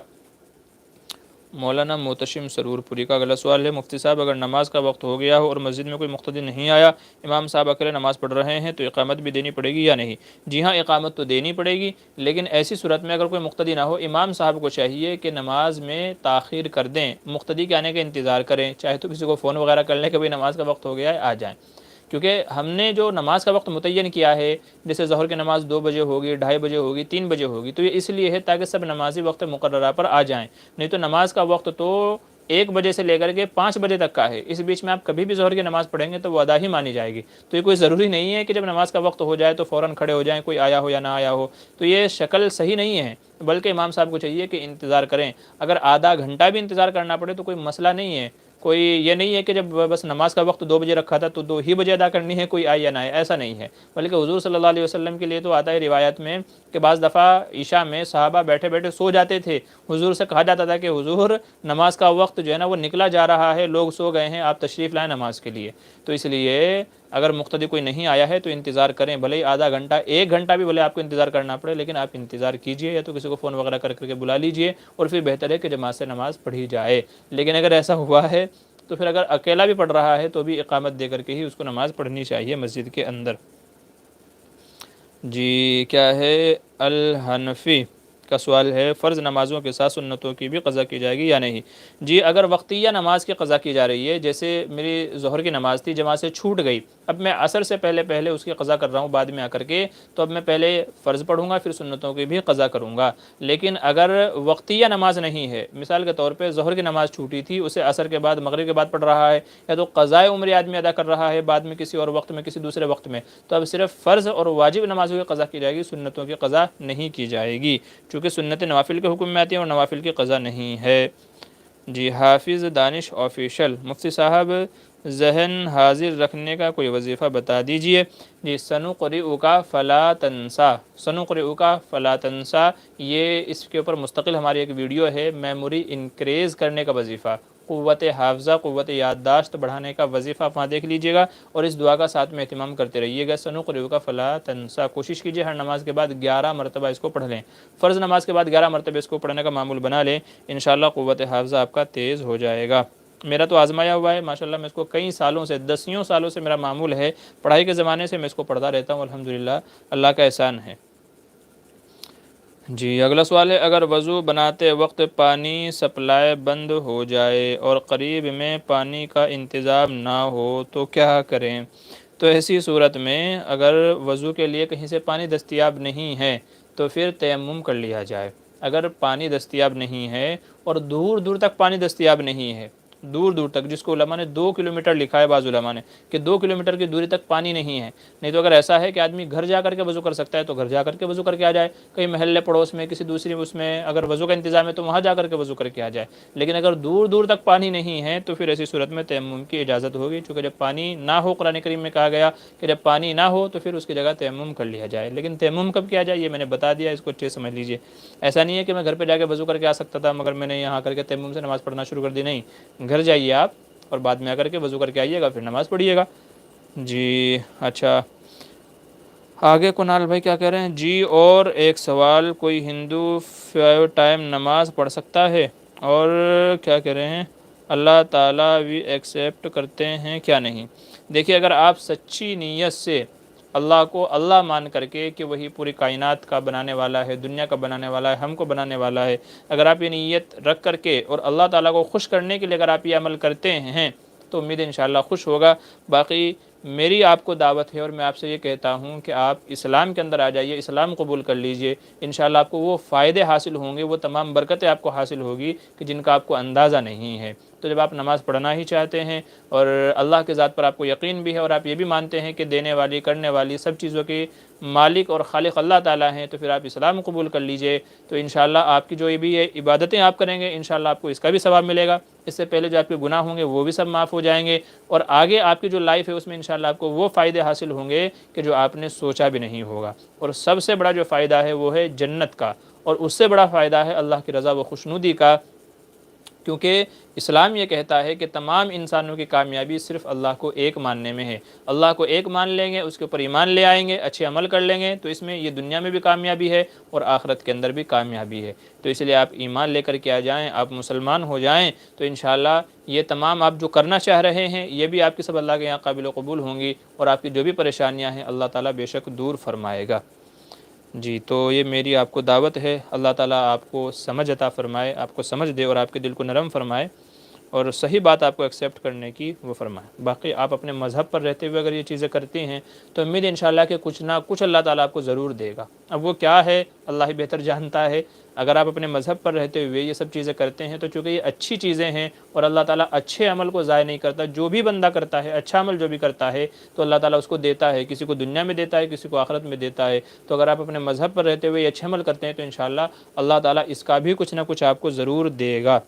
مولانا محتشم سرور پوری کا اگلا سوال ہے، مفتی صاحب اگر نماز کا وقت ہو گیا ہو اور مسجد میں کوئی مقتدی نہیں آیا، امام صاحب اکیلے نماز پڑھ رہے ہیں تو اقامت بھی دینی پڑے گی یا نہیں؟ جی ہاں، اقامت تو دینی پڑے گی، لیکن ایسی صورت میں اگر کوئی مقتدی نہ ہو، امام صاحب کو چاہیے کہ نماز میں تاخیر کر دیں، مقتدی کے آنے کا انتظار کریں، چاہے تو کسی کو فون وغیرہ کر لیں کہ بھئی نماز کا وقت ہو گیا ہے آ جائیں، کیونکہ ہم نے جو نماز کا وقت متعین کیا ہے، جیسے ظہر کی نماز 2 بجے ہوگی، 2:30 بجے ہوگی، 3 بجے ہوگی، تو یہ اس لیے ہے تاکہ سب نمازی وقت مقررہ پر آ جائیں، نہیں تو نماز کا وقت تو 1 بجے سے لے کر کے 5 بجے تک کا ہے، اس بیچ میں آپ کبھی بھی ظہر کی نماز پڑھیں گے تو وہ ادا ہی مانی جائے گی۔ تو یہ کوئی ضروری نہیں ہے کہ جب نماز کا وقت ہو جائے تو فوراً کھڑے ہو جائیں، کوئی آیا ہو یا نہ آیا ہو، تو یہ شکل صحیح نہیں ہے، بلکہ امام صاحب کو چاہیے کہ انتظار کریں۔ اگر آدھا گھنٹہ بھی انتظار کرنا پڑے تو کوئی مسئلہ نہیں ہے، کوئی یہ نہیں ہے کہ جب بس نماز کا وقت 2 بجے رکھا تھا تو 2 ہی بجے ادا کرنی ہے، کوئی آئے یا نہ آئے، ایسا نہیں ہے، بلکہ حضور صلی اللہ علیہ وسلم کے لیے تو آتا ہے روایت میں کہ بعض دفعہ عشاء میں صحابہ بیٹھے بیٹھے سو جاتے تھے، حضور سے کہا جاتا تھا کہ حضور نماز کا وقت جو ہے نا وہ نکلا جا رہا ہے، لوگ سو گئے ہیں، آپ تشریف لائیں نماز کے لیے۔ تو اس لیے اگر مقتدی کوئی نہیں آیا ہے تو انتظار کریں، بھلے ہی آدھا گھنٹہ 1 گھنٹہ بھی بھلے آپ کو انتظار کرنا پڑے، لیکن آپ انتظار کیجئے، یا تو کسی کو فون وغیرہ کر کے بلا لیجئے، اور پھر بہتر ہے کہ جماعت سے نماز پڑھی جائے۔ لیکن اگر ایسا ہوا ہے تو پھر اگر اکیلا بھی پڑھ رہا ہے تو بھی اقامت دے کر کے ہی اس کو نماز پڑھنی چاہیے مسجد کے اندر۔ جی کیا ہے، الحنفی کا سوال ہے، فرض نمازوں کے ساتھ سنتوں کی بھی قضا کی جائے گی یا نہیں؟ جی اگر وقتیہ نماز کی قضا کی جا رہی ہے، جیسے میری ظہر کی نماز تھی، جماعت سے چھوٹ گئی، اب میں عصر سے پہلے اس کی قضا کر رہا ہوں بعد میں آ کر کے، تو اب میں پہلے فرض پڑھوں گا پھر سنتوں کی بھی قضا کروں گا۔ لیکن اگر وقتیہ نماز نہیں ہے، مثال کے طور پہ ظہر کی نماز چھوٹی تھی، اسے عصر کے بعد مغرب کے بعد پڑھ رہا ہے، یا تو قضائے عمری آدمی ادا کر رہا ہے بعد میں کسی اور وقت میں، کسی دوسرے وقت میں، تو اب صرف فرض اور واجب نمازوں کی قضا کی جائے گی، سنتوں کی قضا نہیں کی جائے گی، چونکہ سنت نوافل کے حکم میں آتی ہیں اور نوافل کی قضا نہیں ہے۔ جی حافظ دانش آفیشل، مفتی صاحب ذہن حاضر رکھنے کا کوئی وظیفہ بتا دیجئے۔ جی سنقرئک فلا تنسیٰ، سنقرئک فلا تنسیٰ، یہ اس کے اوپر مستقل ہماری ایک ویڈیو ہے، میموری انکریز کرنے کا وظیفہ، قوت حافظہ، قوت یادداشت بڑھانے کا وظیفہ آپ وہاں دیکھ لیجئے گا، اور اس دعا کا ساتھ میں اہتمام کرتے رہیے گا، سنقرئک فلا تنسیٰ، کوشش کیجئے ہر نماز کے بعد 11 مرتبہ اس کو پڑھ لیں، فرض نماز کے بعد 11 مرتبہ اس کو پڑھنے کا معمول بنا لیں، انشاءاللہ قوت حافظہ آپ کا تیز ہو جائے گا۔ میرا تو آزمایا ہوا ہے ماشاءاللہ، میں اس کو کئی سالوں سے، 10 سالوں سے میرا معمول ہے، پڑھائی کے زمانے سے میں اس کو پڑھتا رہتا ہوں، الحمدللہ اللہ کا احسان ہے۔ جی اگلا سوال ہے، اگر وضو بناتے وقت پانی سپلائی بند ہو جائے اور قریب میں پانی کا انتظام نہ ہو تو کیا کریں؟ تو ایسی صورت میں اگر وضو کے لیے کہیں سے پانی دستیاب نہیں ہے تو پھر تیمم کر لیا جائے۔ اگر پانی دستیاب نہیں ہے اور دور دور تک پانی دستیاب نہیں ہے، دور دور تک، جس کو علماء نے 2 کلومیٹر لکھا ہے، بعض علماء نے کہ 2 کلومیٹر کی دوری تک پانی نہیں ہے، نہیں تو اگر ایسا ہے کہ آدمی گھر جا کر کے وضو کر سکتا ہے تو گھر جا کر کے وضو کر کے آ جائے، کہیں محلے پڑوس میں کسی دوسری اس میں اگر وضو کا انتظام ہے تو وہاں جا کر کے وضو کر کے آ جائے، لیکن اگر دور دور تک پانی نہیں ہے تو پھر ایسی صورت میں تیمم کی اجازت ہوگی، چونکہ جب پانی نہ ہو، قرآن کریم میں کہا گیا کہ جب پانی نہ ہو تو پھر اس کی جگہ تیمم کر لیا جائے، لیکن تیمم کب کیا جائے یہ میں نے بتا دیا، اس کو اچھے سمجھ لیجئے۔ ایسا نہیں ہے کہ میں گھر پہ جا کے وضو کر کے آ سکتا تھا مگر میں نے یہاں کر کے تیمم سے نماز پڑھنا شروع کر دی، نہیں، گھر جائیے آپ اور بعد میں آ کر کے وضو کر کے آئیے گا، پھر نماز پڑھیے گا۔ جی اچھا، آگے کنال بھائی کیا کہہ رہے ہیں؟ جی اور ایک سوال، کوئی ہندو 5 ٹائم نماز پڑھ سکتا ہے؟ اور کیا کہہ رہے ہیں، اللہ تعالیٰ بھی ایکسیپٹ کرتے ہیں کیا نہیں؟ دیکھیے اگر آپ سچی نیت سے اللہ کو اللہ مان کر کے کہ وہی پوری کائنات کا بنانے والا ہے، دنیا کا بنانے والا ہے، ہم کو بنانے والا ہے، اگر آپ یہ نیت رکھ کر کے اور اللہ تعالیٰ کو خوش کرنے کے لیے اگر آپ یہ عمل کرتے ہیں تو امید انشاءاللہ خوش ہوگا۔ باقی میری آپ کو دعوت ہے اور میں آپ سے یہ کہتا ہوں کہ آپ اسلام کے اندر آ جائیے، اسلام قبول کر لیجئے، انشاءاللہ آپ کو وہ فائدے حاصل ہوں گے، وہ تمام برکتیں آپ کو حاصل ہوگی کہ جن کا آپ کو اندازہ نہیں ہے۔ تو جب آپ نماز پڑھنا ہی چاہتے ہیں اور اللہ کے ذات پر آپ کو یقین بھی ہے اور آپ یہ بھی مانتے ہیں کہ دینے والی، کرنے والی، سب چیزوں کی مالک اور خالق اللہ تعالیٰ ہیں، تو پھر آپ اسلام قبول کر لیجئے۔ تو انشاءاللہ آپ کی جو بھی یہ عبادتیں آپ کریں گے، انشاءاللہ آپ کو اس کا بھی ثواب ملے گا، اس سے پہلے جو آپ کے گناہ ہوں گے وہ بھی سب معاف ہو جائیں گے، اور آگے آپ کی جو لائف ہے اس میں انشاءاللہ آپ کو وہ فائدے حاصل ہوں گے کہ جو آپ نے سوچا بھی نہیں ہوگا۔ اور سب سے بڑا جو فائدہ ہے وہ ہے جنت کا، اور اس سے بڑا فائدہ ہے اللہ کی رضا و خوشنودی کا، کیونکہ اسلام یہ کہتا ہے کہ تمام انسانوں کی کامیابی صرف اللہ کو ایک ماننے میں ہے۔ اللہ کو ایک مان لیں گے، اس کے اوپر ایمان لے آئیں گے، اچھے عمل کر لیں گے، تو اس میں یہ دنیا میں بھی کامیابی ہے اور آخرت کے اندر بھی کامیابی ہے۔ تو اس لیے آپ ایمان لے کر کے آ جائیں، آپ مسلمان ہو جائیں، تو انشاءاللہ یہ تمام آپ جو کرنا چاہ رہے ہیں یہ بھی آپ کی سب اللہ کے یہاں قابل قبول ہوں گی، اور آپ کی جو بھی پریشانیاں ہیں اللہ تعالیٰ بے شک دور فرمائے گا۔ جی، تو یہ میری آپ کو دعوت ہے، اللہ تعالیٰ آپ کو سمجھ عطا فرمائے، آپ کو سمجھ دے اور آپ کے دل کو نرم فرمائے، اور صحیح بات آپ کو ایکسیپٹ کرنے کی وہ فرمائے۔ باقی آپ اپنے مذہب پر رہتے ہوئے اگر یہ چیزیں کرتی ہیں تو امید انشاءاللہ کہ کچھ نہ کچھ اللہ تعالیٰ آپ کو ضرور دے گا۔ اب وہ کیا ہے اللہ ہی بہتر جانتا ہے۔ اگر آپ اپنے مذہب پر رہتے ہوئے یہ سب چیزیں کرتے ہیں تو چونکہ یہ اچھی چیزیں ہیں اور اللہ تعالیٰ اچھے عمل کو ضائع نہیں کرتا، جو بھی بندہ کرتا ہے اچھا عمل جو بھی کرتا ہے تو اللہ تعالیٰ اس کو دیتا ہے، کسی کو دنیا میں دیتا ہے، کسی کو آخرت میں دیتا ہے۔ تو اگر آپ اپنے مذہب پر رہتے ہوئے یہ اچھے عمل کرتے ہیں تو انشاءاللہ اللہ تعالیٰ اس کا بھی کچھ نہ کچھ آپ کو ضرور دے گا۔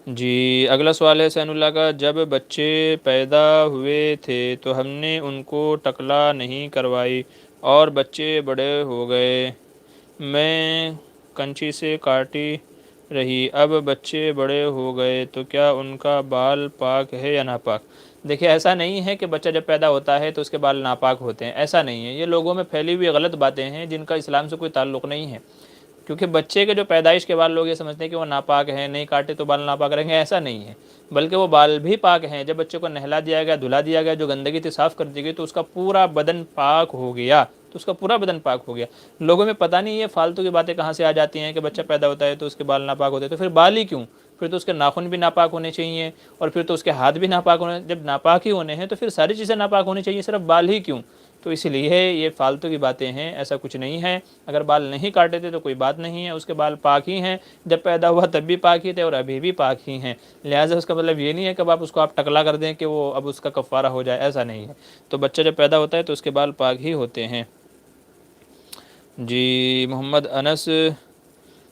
جی، اگلا سوال ہے حسین اللہ کا، جب بچے پیدا ہوئے تھے تو ہم نے ان کو ٹکلا نہیں کروائی اور بچے بڑے ہو گئے، میں کنچی سے کاٹی رہی، اب بچے بڑے ہو گئے تو کیا ان کا بال پاک ہے یا ناپاک؟ دیکھیں ایسا نہیں ہے کہ بچہ جب پیدا ہوتا ہے تو اس کے بال ناپاک ہوتے ہیں، ایسا نہیں ہے، یہ لوگوں میں پھیلی ہوئی غلط باتیں ہیں جن کا اسلام سے کوئی تعلق نہیں ہے۔ کیونکہ بچے کے جو پیدائش کے بعد لوگ یہ سمجھتے ہیں کہ وہ ناپاک ہیں، نہیں کاٹے تو بال ناپاک رہیں گے، ایسا نہیں ہے، بلکہ وہ بال بھی پاک ہیں۔ جب بچے کو نہلا دیا گیا، دھلا دیا گیا، جو گندگی تھی صاف کر دی گئی تو اس کا پورا بدن پاک ہو گیا، تو اس کا پورا بدن پاک ہو گیا۔ لوگوں میں پتہ نہیں یہ فالتو کی باتیں کہاں سے آ جاتی ہیں کہ بچہ پیدا ہوتا ہے تو اس کے بال ناپاک ہوتے ہیں، تو پھر بال ہی کیوں؟ پھر تو اس کے ناخن بھی ناپاک ہونے چاہیے، اور پھر تو اس کے ہاتھ بھی ناپاک ہونے، جب ناپاک ہی ہونے ہیں تو پھر ساری چیزیں ناپاک ہونی چاہیے، صرف بال ہی کیوں؟ تو اس لیے یہ فالتو کی باتیں ہیں، ایسا کچھ نہیں ہے۔ اگر بال نہیں کاٹے تھے تو کوئی بات نہیں ہے، اس کے بال پاک ہی ہیں، جب پیدا ہوا تب بھی پاک ہی تھے اور ابھی بھی پاک ہی ہیں، لہٰذا اس کا مطلب یہ نہیں ہے کہ اب اس کو آپ ٹکلا کر دیں کہ وہ اب اس کا کفارہ ہو جائے، ایسا نہیں ہے۔ تو بچہ جب پیدا ہوتا ہے تو اس کے بال پاک ہی ہوتے ہیں۔ جی، محمد انس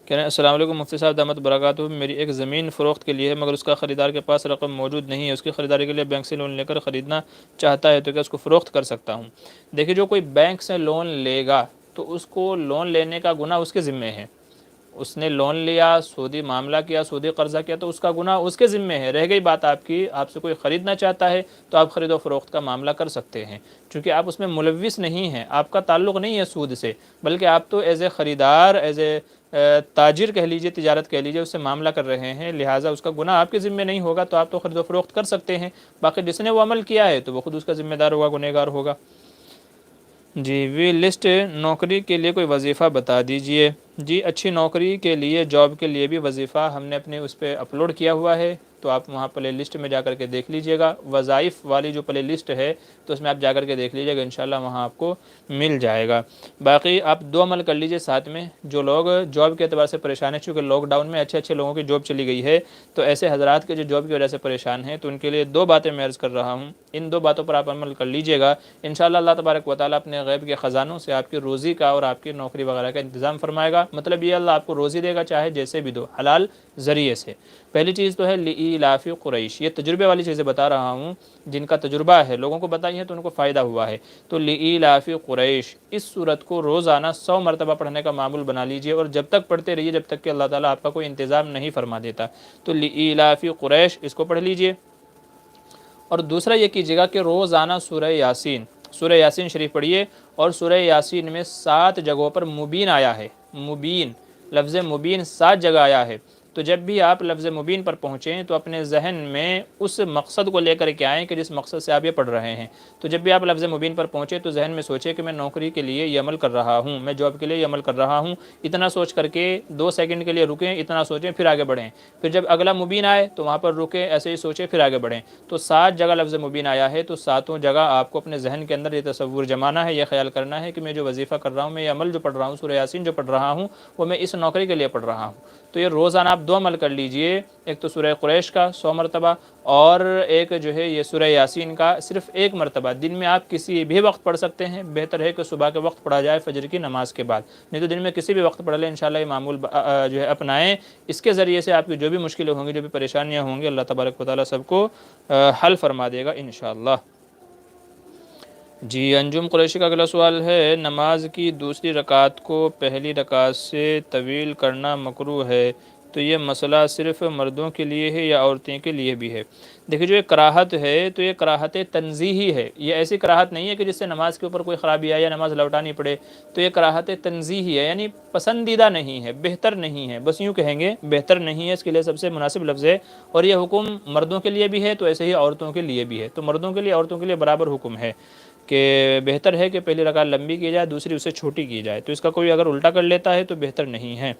کہہ رہے ہیں السلام علیکم مفتی صاحب دامت برکاتہ، میری ایک زمین فروخت کے لیے ہے مگر اس کا خریدار کے پاس رقم موجود نہیں ہے، اس کی خریداری کے لیے بینک سے لون لے کر خریدنا چاہتا ہے تو کیا اس کو فروخت کر سکتا ہوں؟ دیکھیے جو کوئی بینک سے لون لے گا تو اس کو لون لینے کا گناہ اس کے ذمے ہے، اس نے لون لیا، سودی معاملہ کیا، سودی قرضہ کیا تو اس کا گناہ اس کے ذمے ہے۔ رہ گئی بات آپ کی، آپ سے کوئی خریدنا چاہتا ہے تو آپ خرید و فروخت کا معاملہ کر سکتے ہیں، چونکہ آپ اس میں ملوث نہیں ہیں، آپ کا تعلق نہیں ہے سود سے، بلکہ آپ تو ایز اے خریدار، ایز اے تاجر کہہ لیجئے، تجارت کہہ لیجئے، اس سے معاملہ کر رہے ہیں، لہٰذا اس کا گناہ آپ کے ذمہ نہیں ہوگا، تو آپ تو خرید و فروخت کر سکتے ہیں۔ باقی جس نے وہ عمل کیا ہے تو وہ خود اس کا ذمہ دار ہوگا، گنہگار ہوگا۔ جی، وی لسٹ نوکری کے لیے کوئی وظیفہ بتا دیجئے۔ جی، اچھی نوکری کے لیے، جاب کے لیے بھی وظیفہ ہم نے اپنے اس پہ اپلوڈ کیا ہوا ہے، تو آپ وہاں پلے لسٹ میں جا کر کے دیکھ لیجئے گا، وظائف والی جو پلے لسٹ ہے تو اس میں آپ جا کر کے دیکھ لیجئے گا، انشاءاللہ وہاں آپ کو مل جائے گا۔ باقی آپ دو عمل کر لیجئے ساتھ میں، جو لوگ جاب کے اعتبار سے پریشان ہیں، چونکہ لاک ڈاؤن میں اچھے لوگوں کی جاب چلی گئی ہے، تو ایسے حضرات کے جو جاب کی وجہ سے پریشان ہیں تو ان کے لیے دو باتیں میں عرض کر رہا ہوں، ان دو باتوں پر آپ عمل کر لیجئے گا، انشاءاللہ اللہ تبارک و تعالیٰ اپنے غیب کے خزانوں سے آپ کی روزی کا اور آپ کی نوکری وغیرہ کا انتظام فرمائے گا۔ مطلب یہ اللہ آپ کو روزی دے گا، چاہے جیسے بھی دو، حلال ذریعے سے۔ پہلی چیز تو ہے لإیلاف قریش، یہ تجربے والی چیزیں بتا رہا ہوں، جن کا تجربہ ہے، لوگوں کو بتائی ہیں تو ان کو فائدہ ہوا ہے۔ تو لإیلاف قریش، اس صورت کو روزانہ 100 مرتبہ پڑھنے کا معمول بنا لیجئے، اور جب تک پڑھتے رہیے جب تک کہ اللہ تعالیٰ آپ کا کوئی انتظام نہیں فرما دیتا۔ تو لإیلاف قریش اس کو پڑھ لیجئے، اور دوسرا یہ کیجیے گا کہ روزانہ سورہ یاسین شریف پڑھیے، اور سورہ یاسین میں 7 جگہوں پر مبین آیا ہے، مبین، لفظ مبین 7 جگہ آیا ہے، تو جب بھی آپ لفظ مبین پر پہنچیں تو اپنے ذہن میں اس مقصد کو لے کر کے آئیں کہ جس مقصد سے آپ یہ پڑھ رہے ہیں۔ تو جب بھی آپ لفظ مبین پر پہنچیں تو ذہن میں سوچیں کہ میں نوکری کے لیے یہ عمل کر رہا ہوں، میں جاب کے لیے یہ عمل کر رہا ہوں، اتنا سوچ کر کے 2 سیکنڈ کے لیے رکیں، اتنا سوچیں، پھر آگے بڑھیں۔ پھر جب اگلا مبین آئے تو وہاں پر رکیں، ایسے ہی سوچیں، پھر آگے بڑھیں۔ تو 7 جگہ لفظ مبین آیا ہے، تو 7 جگہ آپ کو اپنے ذہن کے اندر یہ تصور جمانا ہے، یہ خیال کرنا ہے کہ میں جو وظیفہ کر رہا ہوں، میں یہ عمل جو پڑھ رہا ہوں، سورہ یاسین جو پڑھ رہا ہوں، وہ میں اس نوکری کے لیے پڑھ رہا ہوں۔ تو یہ روزانہ آپ 2 عمل کر لیجئے، ایک تو سورہ قریش کا 100 مرتبہ، اور ایک جو ہے یہ سورہ یاسین کا صرف 1 مرتبہ۔ دن میں آپ کسی بھی وقت پڑھ سکتے ہیں، بہتر ہے کہ صبح کے وقت پڑھا جائے فجر کی نماز کے بعد، نہیں تو دن میں کسی بھی وقت پڑھ لیں، انشاءاللہ یہ معمول جو ہے اپنائیں۔ اس کے ذریعے سے آپ کی جو بھی مشکلیں ہوں گی، جو بھی پریشانیاں ہوں گی، اللہ تبارک و تعالیٰ سب کو حل فرما دے گا انشاءاللہ۔ جی انجم قریشی کا اگلا سوال ہے، نماز کی دوسری رکعت کو پہلی رکعت سے طویل کرنا مکروہ ہے، تو یہ مسئلہ صرف مردوں کے لیے ہے یا عورتیں کے لیے بھی ہے؟ دیکھیے جو یہ کراہت ہے تو یہ کراہت تنزیہی ہے، یہ ایسی کراہت نہیں ہے کہ جس سے نماز کے اوپر کوئی خرابی آئے یا نماز لوٹانی پڑے، تو یہ کراہت تنزیہی ہے، یعنی پسندیدہ نہیں ہے، بہتر نہیں ہے، بس یوں کہیں گے بہتر نہیں ہے، اس کے لیے سب سے مناسب لفظ ہے۔ اور یہ حکم مردوں کے لیے بھی ہے تو ایسے ہی عورتوں کے لیے بھی ہے، تو مردوں کے لیے عورتوں کے لیے برابر حکم ہے کہ بہتر ہے کہ پہلی رکعت لمبی کی جائے، دوسری اسے چھوٹی کی جائے، تو اس کا کوئی اگر الٹا کر لیتا ہے تو بہتر نہیں ہے۔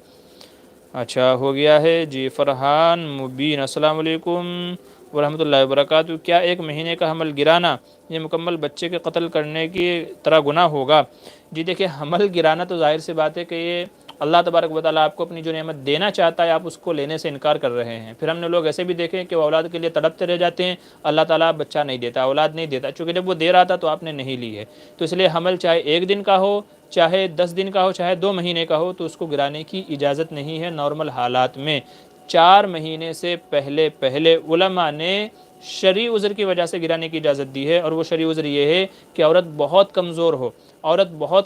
اچھا ہو گیا ہے جی فرحان مبین، السلام علیکم ورحمۃ اللہ وبرکاتہ، کیا 1 مہینے کا حمل گرانا یہ مکمل بچے کے قتل کرنے کی طرح گناہ ہوگا؟ جی دیکھیں حمل گرانا تو ظاہر سی بات ہے کہ یہ اللہ تبارک و تعالیٰ آپ کو اپنی جو نعمت دینا چاہتا ہے آپ اس کو لینے سے انکار کر رہے ہیں۔ پھر ہم نے لوگ ایسے بھی دیکھے کہ وہ اولاد کے لیے تڑپتے رہ جاتے ہیں، اللہ تعالیٰ بچہ نہیں دیتا، اولاد نہیں دیتا، چونکہ جب وہ دے رہا تھا تو آپ نے نہیں لی ہے۔ تو اس لیے حمل چاہے 1 دن کا ہو، چاہے 10 دن کا ہو، چاہے 2 مہینے کا ہو، تو اس کو گرانے کی اجازت نہیں ہے نارمل حالات میں۔ 4 مہینے سے پہلے علماء نے شرعی عذر کی وجہ سے گرانے کی اجازت دی ہے، اور وہ شرعی عذر یہ ہے کہ عورت بہت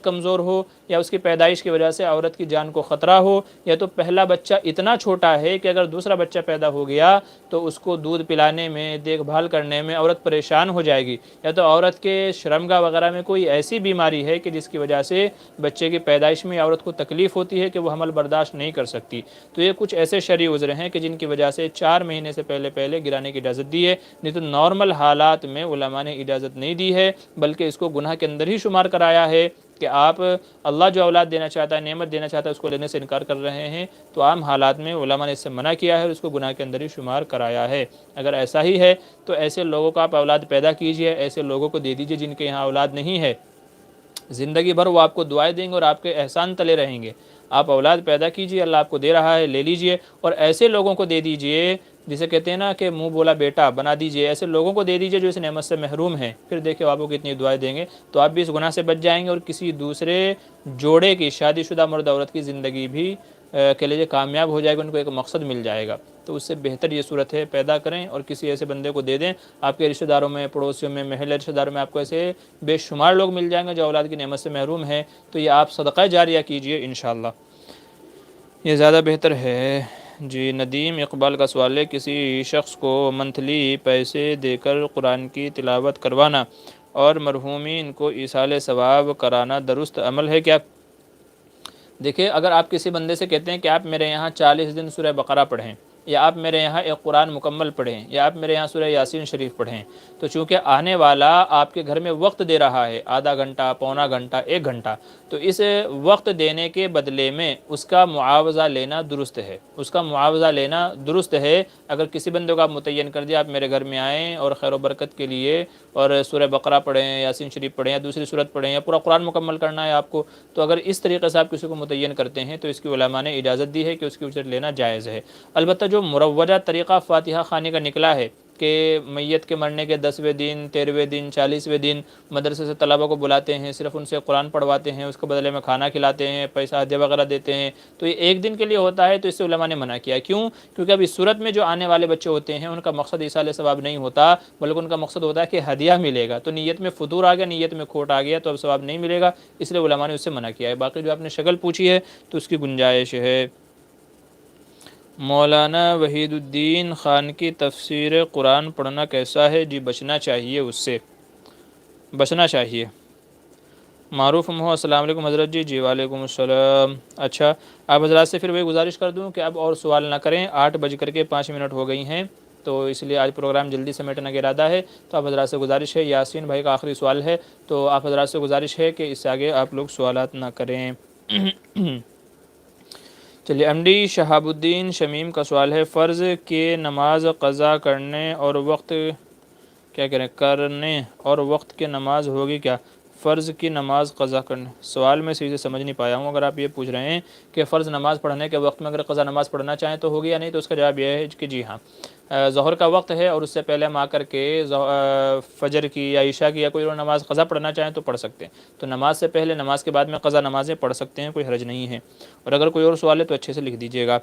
کمزور ہو یا اس کی پیدائش کی وجہ سے عورت کی جان کو خطرہ ہو، یا تو پہلا بچہ اتنا چھوٹا ہے کہ اگر دوسرا بچہ پیدا ہو گیا تو اس کو دودھ پلانے میں، دیکھ بھال کرنے میں عورت پریشان ہو جائے گی، یا تو عورت کے شرمگاہ وغیرہ میں کوئی ایسی بیماری ہے کہ جس کی وجہ سے بچے کی پیدائش میں عورت کو تکلیف ہوتی ہے کہ وہ حمل برداشت نہیں کر سکتی، تو یہ کچھ ایسے شرعی عذر ہیں کہ جن کی وجہ سے 4 مہینے سے پہلے گرانے کی اجازت دی ہے، نہیں تو نارمل حالات میں علماء نے اجازت نہیں دی ہے، بلکہ اس کو گناہ کے اندر ہی شمار کرایا ہے کہ آپ اللہ جو اولاد دینا چاہتا ہے، نعمت دینا چاہتا ہے، اس کو لینے سے انکار کر رہے ہیں، تو عام حالات میں علماء نے اس سے منع کیا ہے اور اس کو گناہ کے اندر ہی شمار کرایا ہے۔ اگر ایسا ہی ہے تو ایسے لوگوں کا آپ اولاد پیدا کیجئے، ایسے لوگوں کو دے دیجئے جن کے یہاں اولاد نہیں ہے، زندگی بھر وہ آپ کو دعائیں دیں گے اور آپ کے احسان تلے رہیں گے۔ آپ اولاد پیدا کیجئے، اللہ آپ کو دے رہا ہے، لے لیجئے، اور ایسے لوگوں کو دے دیجئے جسے کہتے ہیں نا کہ منہ بولا بیٹا بنا دیجئے، ایسے لوگوں کو دے دیجئے جو اس نعمت سے محروم ہیں، پھر دیکھیں آپ کو کتنی دعائیں دیں گے، تو آپ بھی اس گناہ سے بچ جائیں گے، اور کسی دوسرے جوڑے کی، شادی شدہ مرد عورت کی زندگی بھی کے لیے کامیاب ہو جائے گا، ان کو ایک مقصد مل جائے گا۔ تو اس سے بہتر یہ صورت ہے پیدا کریں اور کسی ایسے بندے کو دے دیں۔ آپ کے رشتہ داروں میں، پڑوسیوں میں، محلے رشتہ داروں میں آپ کو ایسے بے شمار لوگ مل جائیں گے جو اولاد کی نعمت سے محروم ہیں، تو یہ آپ صدقہ جاریہ کیجئے انشاءاللہ، یہ زیادہ بہتر ہے۔ جی ندیم اقبال کا سوال ہے، کسی شخص کو منتھلی پیسے دے کر قرآن کی تلاوت کروانا اور مرحومین کو ایصال ثواب کرانا درست عمل ہے کیا؟ دیکھیں اگر آپ کسی بندے سے کہتے ہیں کہ آپ میرے یہاں 40 دن سورہ بقرہ پڑھیں، یا آپ میرے یہاں ایک قرآن مکمل پڑھیں، یا آپ میرے یہاں سورہ یاسین شریف پڑھیں، تو چونکہ آنے والا آپ کے گھر میں وقت دے رہا ہے، آدھا گھنٹہ، پونا گھنٹہ، 1 گھنٹہ، تو اس وقت دینے کے بدلے میں اس کا معاوضہ لینا درست ہے، اس کا معاوضہ لینا درست ہے۔ اگر کسی بندے کو آپ متعین کر دیا آپ میرے گھر میں آئیں اور خیر و برکت کے لیے اور سورہ بقرہ پڑھیں، یاسین شریف پڑھیں، یا دوسری سورت پڑھیں، یا پورا قرآن مکمل کرنا ہے آپ کو، تو اگر اس طریقے سے آپ کسی کو متعین کرتے ہیں تو اس کی علماء نے اجازت دی ہے کہ اس کی اجرت لینا جائز ہے۔ البتہ جو مروجہ طریقہ فاتحہ خوانی کا نکلا ہے کہ میت کے مرنے کے 10ویں دن، 13ویں دن، 40ویں دن مدرسے سے طلبہ کو بلاتے ہیں، صرف ان سے قرآن پڑھواتے ہیں، اس کے بدلے میں کھانا کھلاتے ہیں، پیسہ ہدیہ وغیرہ دیتے ہیں، تو یہ 1 دن کے لیے ہوتا ہے، تو اس سے علماء نے منع کیا۔ کیوں؟ کیونکہ اب اس صورت میں جو آنے والے بچے ہوتے ہیں ان کا مقصد ایصال ثواب نہیں ہوتا، بلکہ ان کا مقصد ہوتا ہے کہ ہدیہ ملے گا، تو نیت میں فطور آ گیا، نیت میں کھوٹ آ گیا، تو اب ثواب نہیں ملے گا، اس لیے علماء نے اس سے منع کیا ہے۔ باقی جو آپ نے شکل پوچھی ہے تو اس کی گنجائش ہے۔ مولانا وحید الدین خان کی تفسیر قرآن پڑھنا کیسا ہے؟ جی بچنا چاہیے، اس سے بچنا چاہیے۔ معروف ہو السلام علیکم حضرت جی. جی وعلیکم السلام. اچھا آپ حضرات سے پھر وہی گزارش کر دوں کہ اب اور سوال نہ کریں, 8:05 ہو گئی ہیں, تو اس لیے آج پروگرام جلدی سمیٹنے کا ارادہ ہے. تو آپ حضرات سے گزارش ہے, یاسین بھائی کا آخری سوال ہے, تو آپ حضرات سے گزارش ہے کہ اس سے آگے آپ لوگ سوالات نہ کریں. چلیے ایم ڈی شہاب الدین شمیم کا سوال ہے, فرض کے نماز قضا کرنے اور وقت کیا کریں کرنے اور وقت کے نماز ہوگی کیا؟ فرض کی نماز قضا کرنے, سوال میں سیدھے سمجھ نہیں پایا ہوں. اگر آپ یہ پوچھ رہے ہیں کہ فرض نماز پڑھنے کے وقت میں اگر قضا نماز پڑھنا چاہیں تو ہوگی یا نہیں, تو اس کا جواب یہ ہے کہ جی ہاں, ظہر کا وقت ہے اور اس سے پہلے ہم آ کر کے فجر کی یا عشاء کی یا کوئی اور نماز قضا پڑھنا چاہیں تو پڑھ سکتے ہیں. تو نماز سے پہلے نماز کے بعد میں قضا نمازیں پڑھ سکتے ہیں, کوئی حرج نہیں ہے. اور اگر کوئی اور سوال ہے تو اچھے سے لکھ دیجیے گا.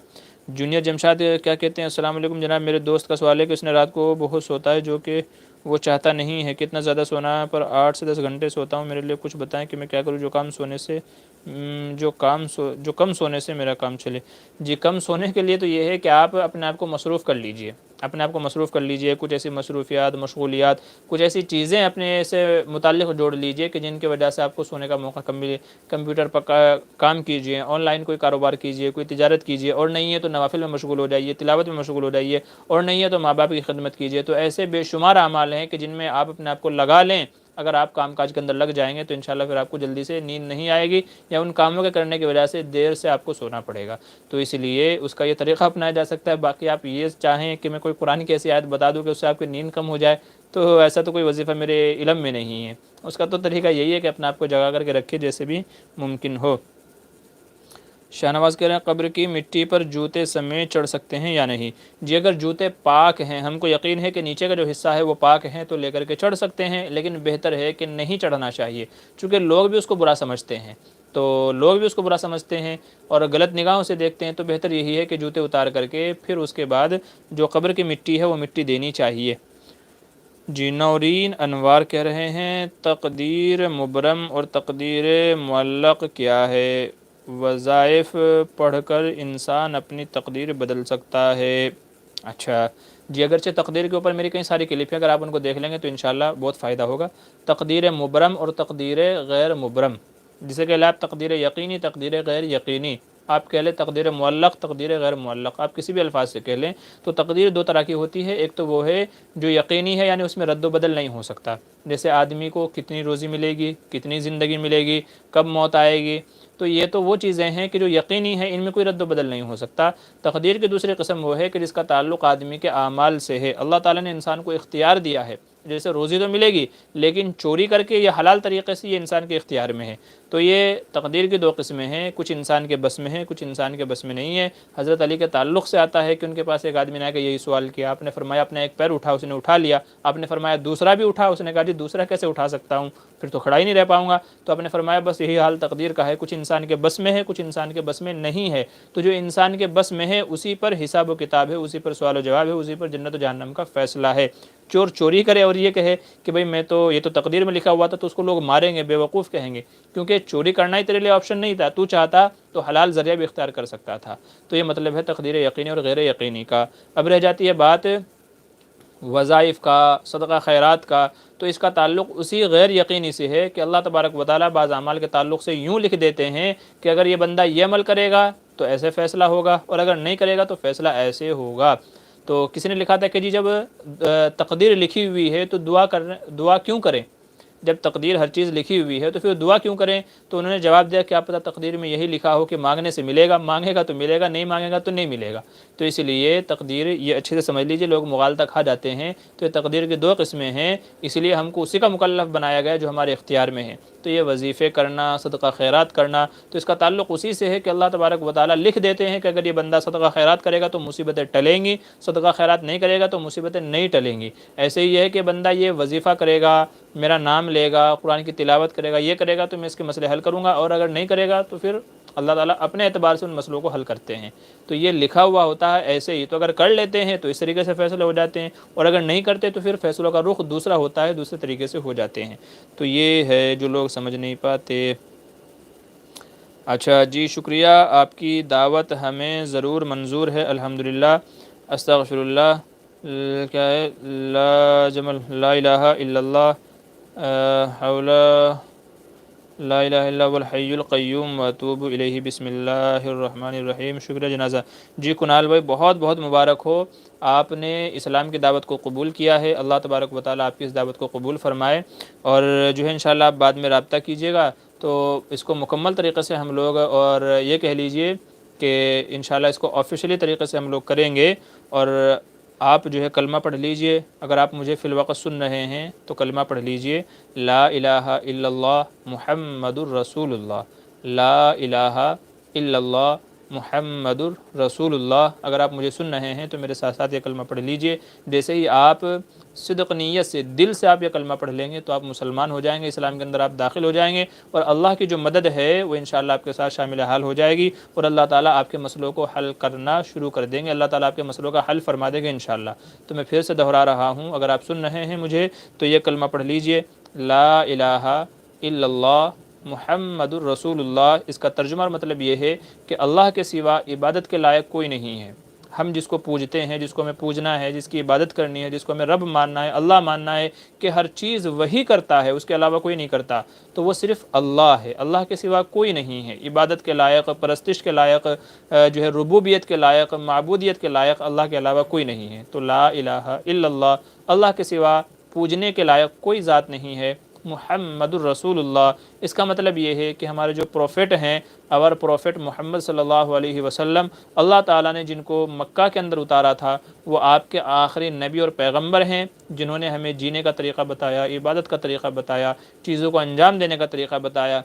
جونیئر جمشاد کیا کہتے ہیں, السلام علیکم جناب, میرے دوست کا سوال ہے کہ اس نے رات کو بہت سوتا ہے جو کہ وہ چاہتا نہیں ہے, کتنا زیادہ سونا پر 8 سے 10 گھنٹے سوتا ہوں, میرے لیے کچھ بتائیں کہ میں کیا کروں جو کم سونے سے میرا کام چلے. جی کم سونے کے لیے تو یہ ہے کہ آپ اپنے آپ کو مصروف کر لیجئے, کچھ ایسی مصروفیات, مشغولیات, کچھ ایسی چیزیں اپنے سے متعلق جوڑ لیجئے کہ جن کی وجہ سے آپ کو سونے کا موقع کم ملے. کمپیوٹر پر کام کیجئے, آن لائن کوئی کاروبار کیجئے, کوئی تجارت کیجئے, اور نہیں ہے تو نوافل میں مشغول ہو جائیے, تلاوت میں مشغول ہو جائیے, اور نہیں ہے تو ماں باپ کی خدمت کیجئے. تو ایسے بے شمار اعمال ہیں کہ جن میں آپ اپنے آپ کو لگا لیں, اگر آپ کام کاج کے اندر لگ جائیں گے تو انشاءاللہ پھر آپ کو جلدی سے نیند نہیں آئے گی, یا ان کاموں کے کرنے کی وجہ سے دیر سے آپ کو سونا پڑے گا. تو اس لیے اس کا یہ طریقہ اپنایا جا سکتا ہے. باقی آپ یہ چاہیں کہ میں کوئی قرآن کی ایسی آیت بتا دوں کہ اس سے آپ کی نیند کم ہو جائے, تو ایسا تو کوئی وظیفہ میرے علم میں نہیں ہے. اس کا تو طریقہ یہی ہے کہ اپنے آپ کو جگا کر کے رکھے جیسے بھی ممکن ہو. شاہنواز کہہ رہے ہیں قبر کی مٹی پر جوتے سمیت چڑھ سکتے ہیں یا نہیں؟ جی اگر جوتے پاک ہیں, ہم کو یقین ہے کہ نیچے کا جو حصہ ہے وہ پاک ہیں, تو لے کر کے چڑھ سکتے ہیں, لیکن بہتر ہے کہ نہیں چڑھنا چاہیے, چونکہ لوگ بھی اس کو برا سمجھتے ہیں. اور غلط نگاہوں سے دیکھتے ہیں. تو بہتر یہی ہے کہ جوتے اتار کر کے پھر اس کے بعد جو قبر کی مٹی ہے وہ مٹی دینی چاہیے. جی نورین انوار کہہ رہے ہیں تقدیر مبرم اور تقدیر معلق کیا ہے؟ وظائف پڑھ کر انسان اپنی تقدیر بدل سکتا ہے. اچھا جی, اگرچہ تقدیر کے اوپر میری کئی ساری کلپ ہیں, اگر آپ ان کو دیکھ لیں گے تو انشاءاللہ بہت فائدہ ہوگا. تقدیر مبرم اور تقدیر غیر مبرم, جسے کہ آپ تقدیر یقینی, تقدیر غیر یقینی, آپ کہہ لیں تقدیر معلق, تقدیر غیر معلق, آپ کسی بھی الفاظ سے کہہ لیں. تو تقدیر دو طرح کی ہوتی ہے, ایک تو وہ ہے جو یقینی ہے, یعنی اس میں رد و بدل نہیں ہو سکتا, جیسے آدمی کو کتنی روزی ملے گی, کتنی زندگی ملے گی, کب موت آئے گی. تو یہ تو وہ چیزیں ہیں کہ جو یقینی ہیں, ان میں کوئی رد و بدل نہیں ہو سکتا. تقدیر کی دوسری قسم وہ ہے کہ جس کا تعلق آدمی کے اعمال سے ہے. اللہ تعالیٰ نے انسان کو اختیار دیا ہے, جیسے روزی تو ملے گی, لیکن چوری کر کے یا حلال طریقے سے یہ انسان کے اختیار میں ہے. تو یہ تقدیر کی دو قسمیں ہیں, کچھ انسان کے بس میں ہیں, کچھ انسان کے بس میں نہیں ہے. حضرت علی کے تعلق سے آتا ہے کہ ان کے پاس ایک آدمی نے آ کے یہی سوال کیا, آپ نے فرمایا اپنا ایک پیر اٹھا, اس نے اٹھا لیا. آپ نے فرمایا دوسرا بھی اٹھا, اس نے کہا جی دوسرا کیسے اٹھا سکتا ہوں, پھر تو کھڑا ہی نہیں رہ پاؤں گا. تو آپ نے فرمایا بس یہی حال تقدیر کا ہے, کچھ انسان کے بس میں ہے, کچھ انسان کے بس میں نہیں ہے. تو جو انسان کے بس میں ہے اسی پر حساب و کتاب ہے, اسی پر سوال و جواب ہے, اسی پر جنت و جہنم کا فیصلہ ہے. چور چوری کرے اور یہ کہے کہ بھئی میں تو یہ تو تقدیر میں لکھا ہوا تھا, تو اس کو لوگ ماریں گے, بیوقوف کہیں گے, کیونکہ چوری کرنا ہی تیرے لیے آپشن نہیں تھا, تو چاہتا تو حلال ذریعہ بھی اختیار کر سکتا تھا. تو یہ مطلب ہے تقدیر یقینی اور غیر یقینی کا. اب رہ جاتی ہے بات وظائف کا, صدقہ خیرات کا. تو اس کا تعلق اسی غیر یقینی سے ہے کہ اللہ تبارک و تعالیٰ بعض اعمال کے تعلق سے یوں لکھ دیتے ہیں کہ اگر یہ بندہ یہ عمل کرے گا تو ایسے فیصلہ ہوگا, اور اگر نہیں کرے گا تو فیصلہ ایسے ہوگا. تو کسی نے لکھا تھا کہ جی جب تقدیر لکھی ہوئی ہے تو دعا کیوں کریں؟ جب تقدیر ہر چیز لکھی ہوئی ہے تو پھر دعا کیوں کریں؟ تو انہوں نے جواب دیا کہ آپ پتہ تقدیر میں یہی لکھا ہو کہ مانگنے سے ملے گا, مانگے گا تو ملے گا, نہیں مانگے گا تو نہیں ملے گا. تو اس لیے تقدیر یہ اچھے سے سمجھ لیجئے, لوگ مغالطہ کھا جاتے ہیں. تو یہ تقدیر کی دو قسمیں ہیں, اس لیے ہم کو اسی کا مکلف بنایا گیا جو ہمارے اختیار میں ہے. تو یہ وظیفے کرنا, صدقہ خیرات کرنا, تو اس کا تعلق اسی سے ہے کہ اللہ تبارک و تعالیٰ لکھ دیتے ہیں کہ اگر یہ بندہ صدقہ خیرات کرے گا تو مصیبتیں ٹلیں گی, صدقہ خیرات نہیں کرے گا تو مصیبتیں نہیں ٹلیں گی. ایسے ہی ہے کہ بندہ یہ وظیفہ کرے گا, میرا نام لے گا, قرآن کی تلاوت کرے گا, یہ کرے گا تو میں اس کے مسئلے حل کروں گا, اور اگر نہیں کرے گا تو پھر اللہ تعالیٰ اپنے اعتبار سے ان مسئلوں کو حل کرتے ہیں. تو یہ لکھا ہوا ہوتا ہے ایسے ہی. تو اگر کر لیتے ہیں تو اس طریقے سے فیصلے ہو جاتے ہیں, اور اگر نہیں کرتے تو پھر فیصلوں کا رخ دوسرا ہوتا ہے, دوسرے طریقے سے ہو جاتے ہیں. تو یہ ہے جو لوگ سمجھ نہیں پاتے. اچھا جی شکریہ, آپ کی دعوت ہمیں ضرور منظور ہے الحمدللہ. استغفر اللہ, کیا ہے, لا الہ الا اللہ, حول لا الہ الا هو الحی القیوم واتوب الیہ بسم اللہ الرحمن الرحیم۔ شکریہ جنازہ۔ جی کنال بھائی بہت بہت مبارک ہو، آپ نے اسلام کی دعوت کو قبول کیا ہے، اللہ تبارک و تعالیٰ آپ کی اس دعوت کو قبول فرمائے، اور جو ہے انشاءاللہ آپ بعد میں رابطہ کیجیے گا تو اس کو مکمل طریقے سے ہم لوگ، اور یہ کہہ لیجئے کہ انشاءاللہ اس کو آفیشلی طریقے سے ہم لوگ کریں گے، اور آپ جو ہے کلمہ پڑھ لیجئے، اگر آپ مجھے فی الوقت سن رہے ہیں تو کلمہ پڑھ لیجئے، لا الہ الا اللہ محمد الرسول اللہ، لا الہ الا اللہ محمد الرسول اللہ۔ اگر آپ مجھے سن رہے ہیں تو میرے ساتھ ساتھ یہ کلمہ پڑھ لیجئے۔ جیسے ہی آپ صدق نیت سے، دل سے آپ یہ کلمہ پڑھ لیں گے تو آپ مسلمان ہو جائیں گے، اسلام کے اندر آپ داخل ہو جائیں گے، اور اللہ کی جو مدد ہے وہ انشاءاللہ آپ کے ساتھ شامل حال ہو جائے گی، اور اللہ تعالیٰ آپ کے مسئلوں کو حل کرنا شروع کر دیں گے، اللہ تعالیٰ آپ کے مسئلوں کا حل فرما دیں گے انشاءاللہ۔ تو میں پھر سے دہرا رہا ہوں، اگر آپ سن رہے ہیں مجھے تو یہ کلمہ پڑھ لیجئے، لا الہ الا اللہ محمد الرسول اللہ۔ اس کا ترجمہ اور مطلب یہ ہے کہ اللہ کے سوا عبادت کے لائق کوئی نہیں ہے۔ ہم جس کو پوجتے ہیں، جس کو ہمیں پوجنا ہے، جس کی عبادت کرنی ہے، جس کو ہمیں رب ماننا ہے، اللہ ماننا ہے کہ ہر چیز وہی کرتا ہے، اس کے علاوہ کوئی نہیں کرتا، تو وہ صرف اللہ ہے، اللہ کے سوا کوئی نہیں ہے عبادت کے لائق، پرستش کے لائق، جو ہے ربوبیت کے لائق، معبودیت کے لائق اللہ کے علاوہ کوئی نہیں ہے۔ تو لا الہ الا اللہ، اللہ کے سوا پوجنے کے لائق کوئی ذات نہیں ہے، محمد الرسول اللہ۔ اس کا مطلب یہ ہے کہ ہمارے جو پروفٹ ہیں، اور پروفٹ محمد صلی اللہ علیہ وسلم، اللہ تعالیٰ نے جن کو مکہ کے اندر اتارا تھا، وہ آپ کے آخری نبی اور پیغمبر ہیں، جنہوں نے ہمیں جینے کا طریقہ بتایا، عبادت کا طریقہ بتایا، چیزوں کو انجام دینے کا طریقہ بتایا،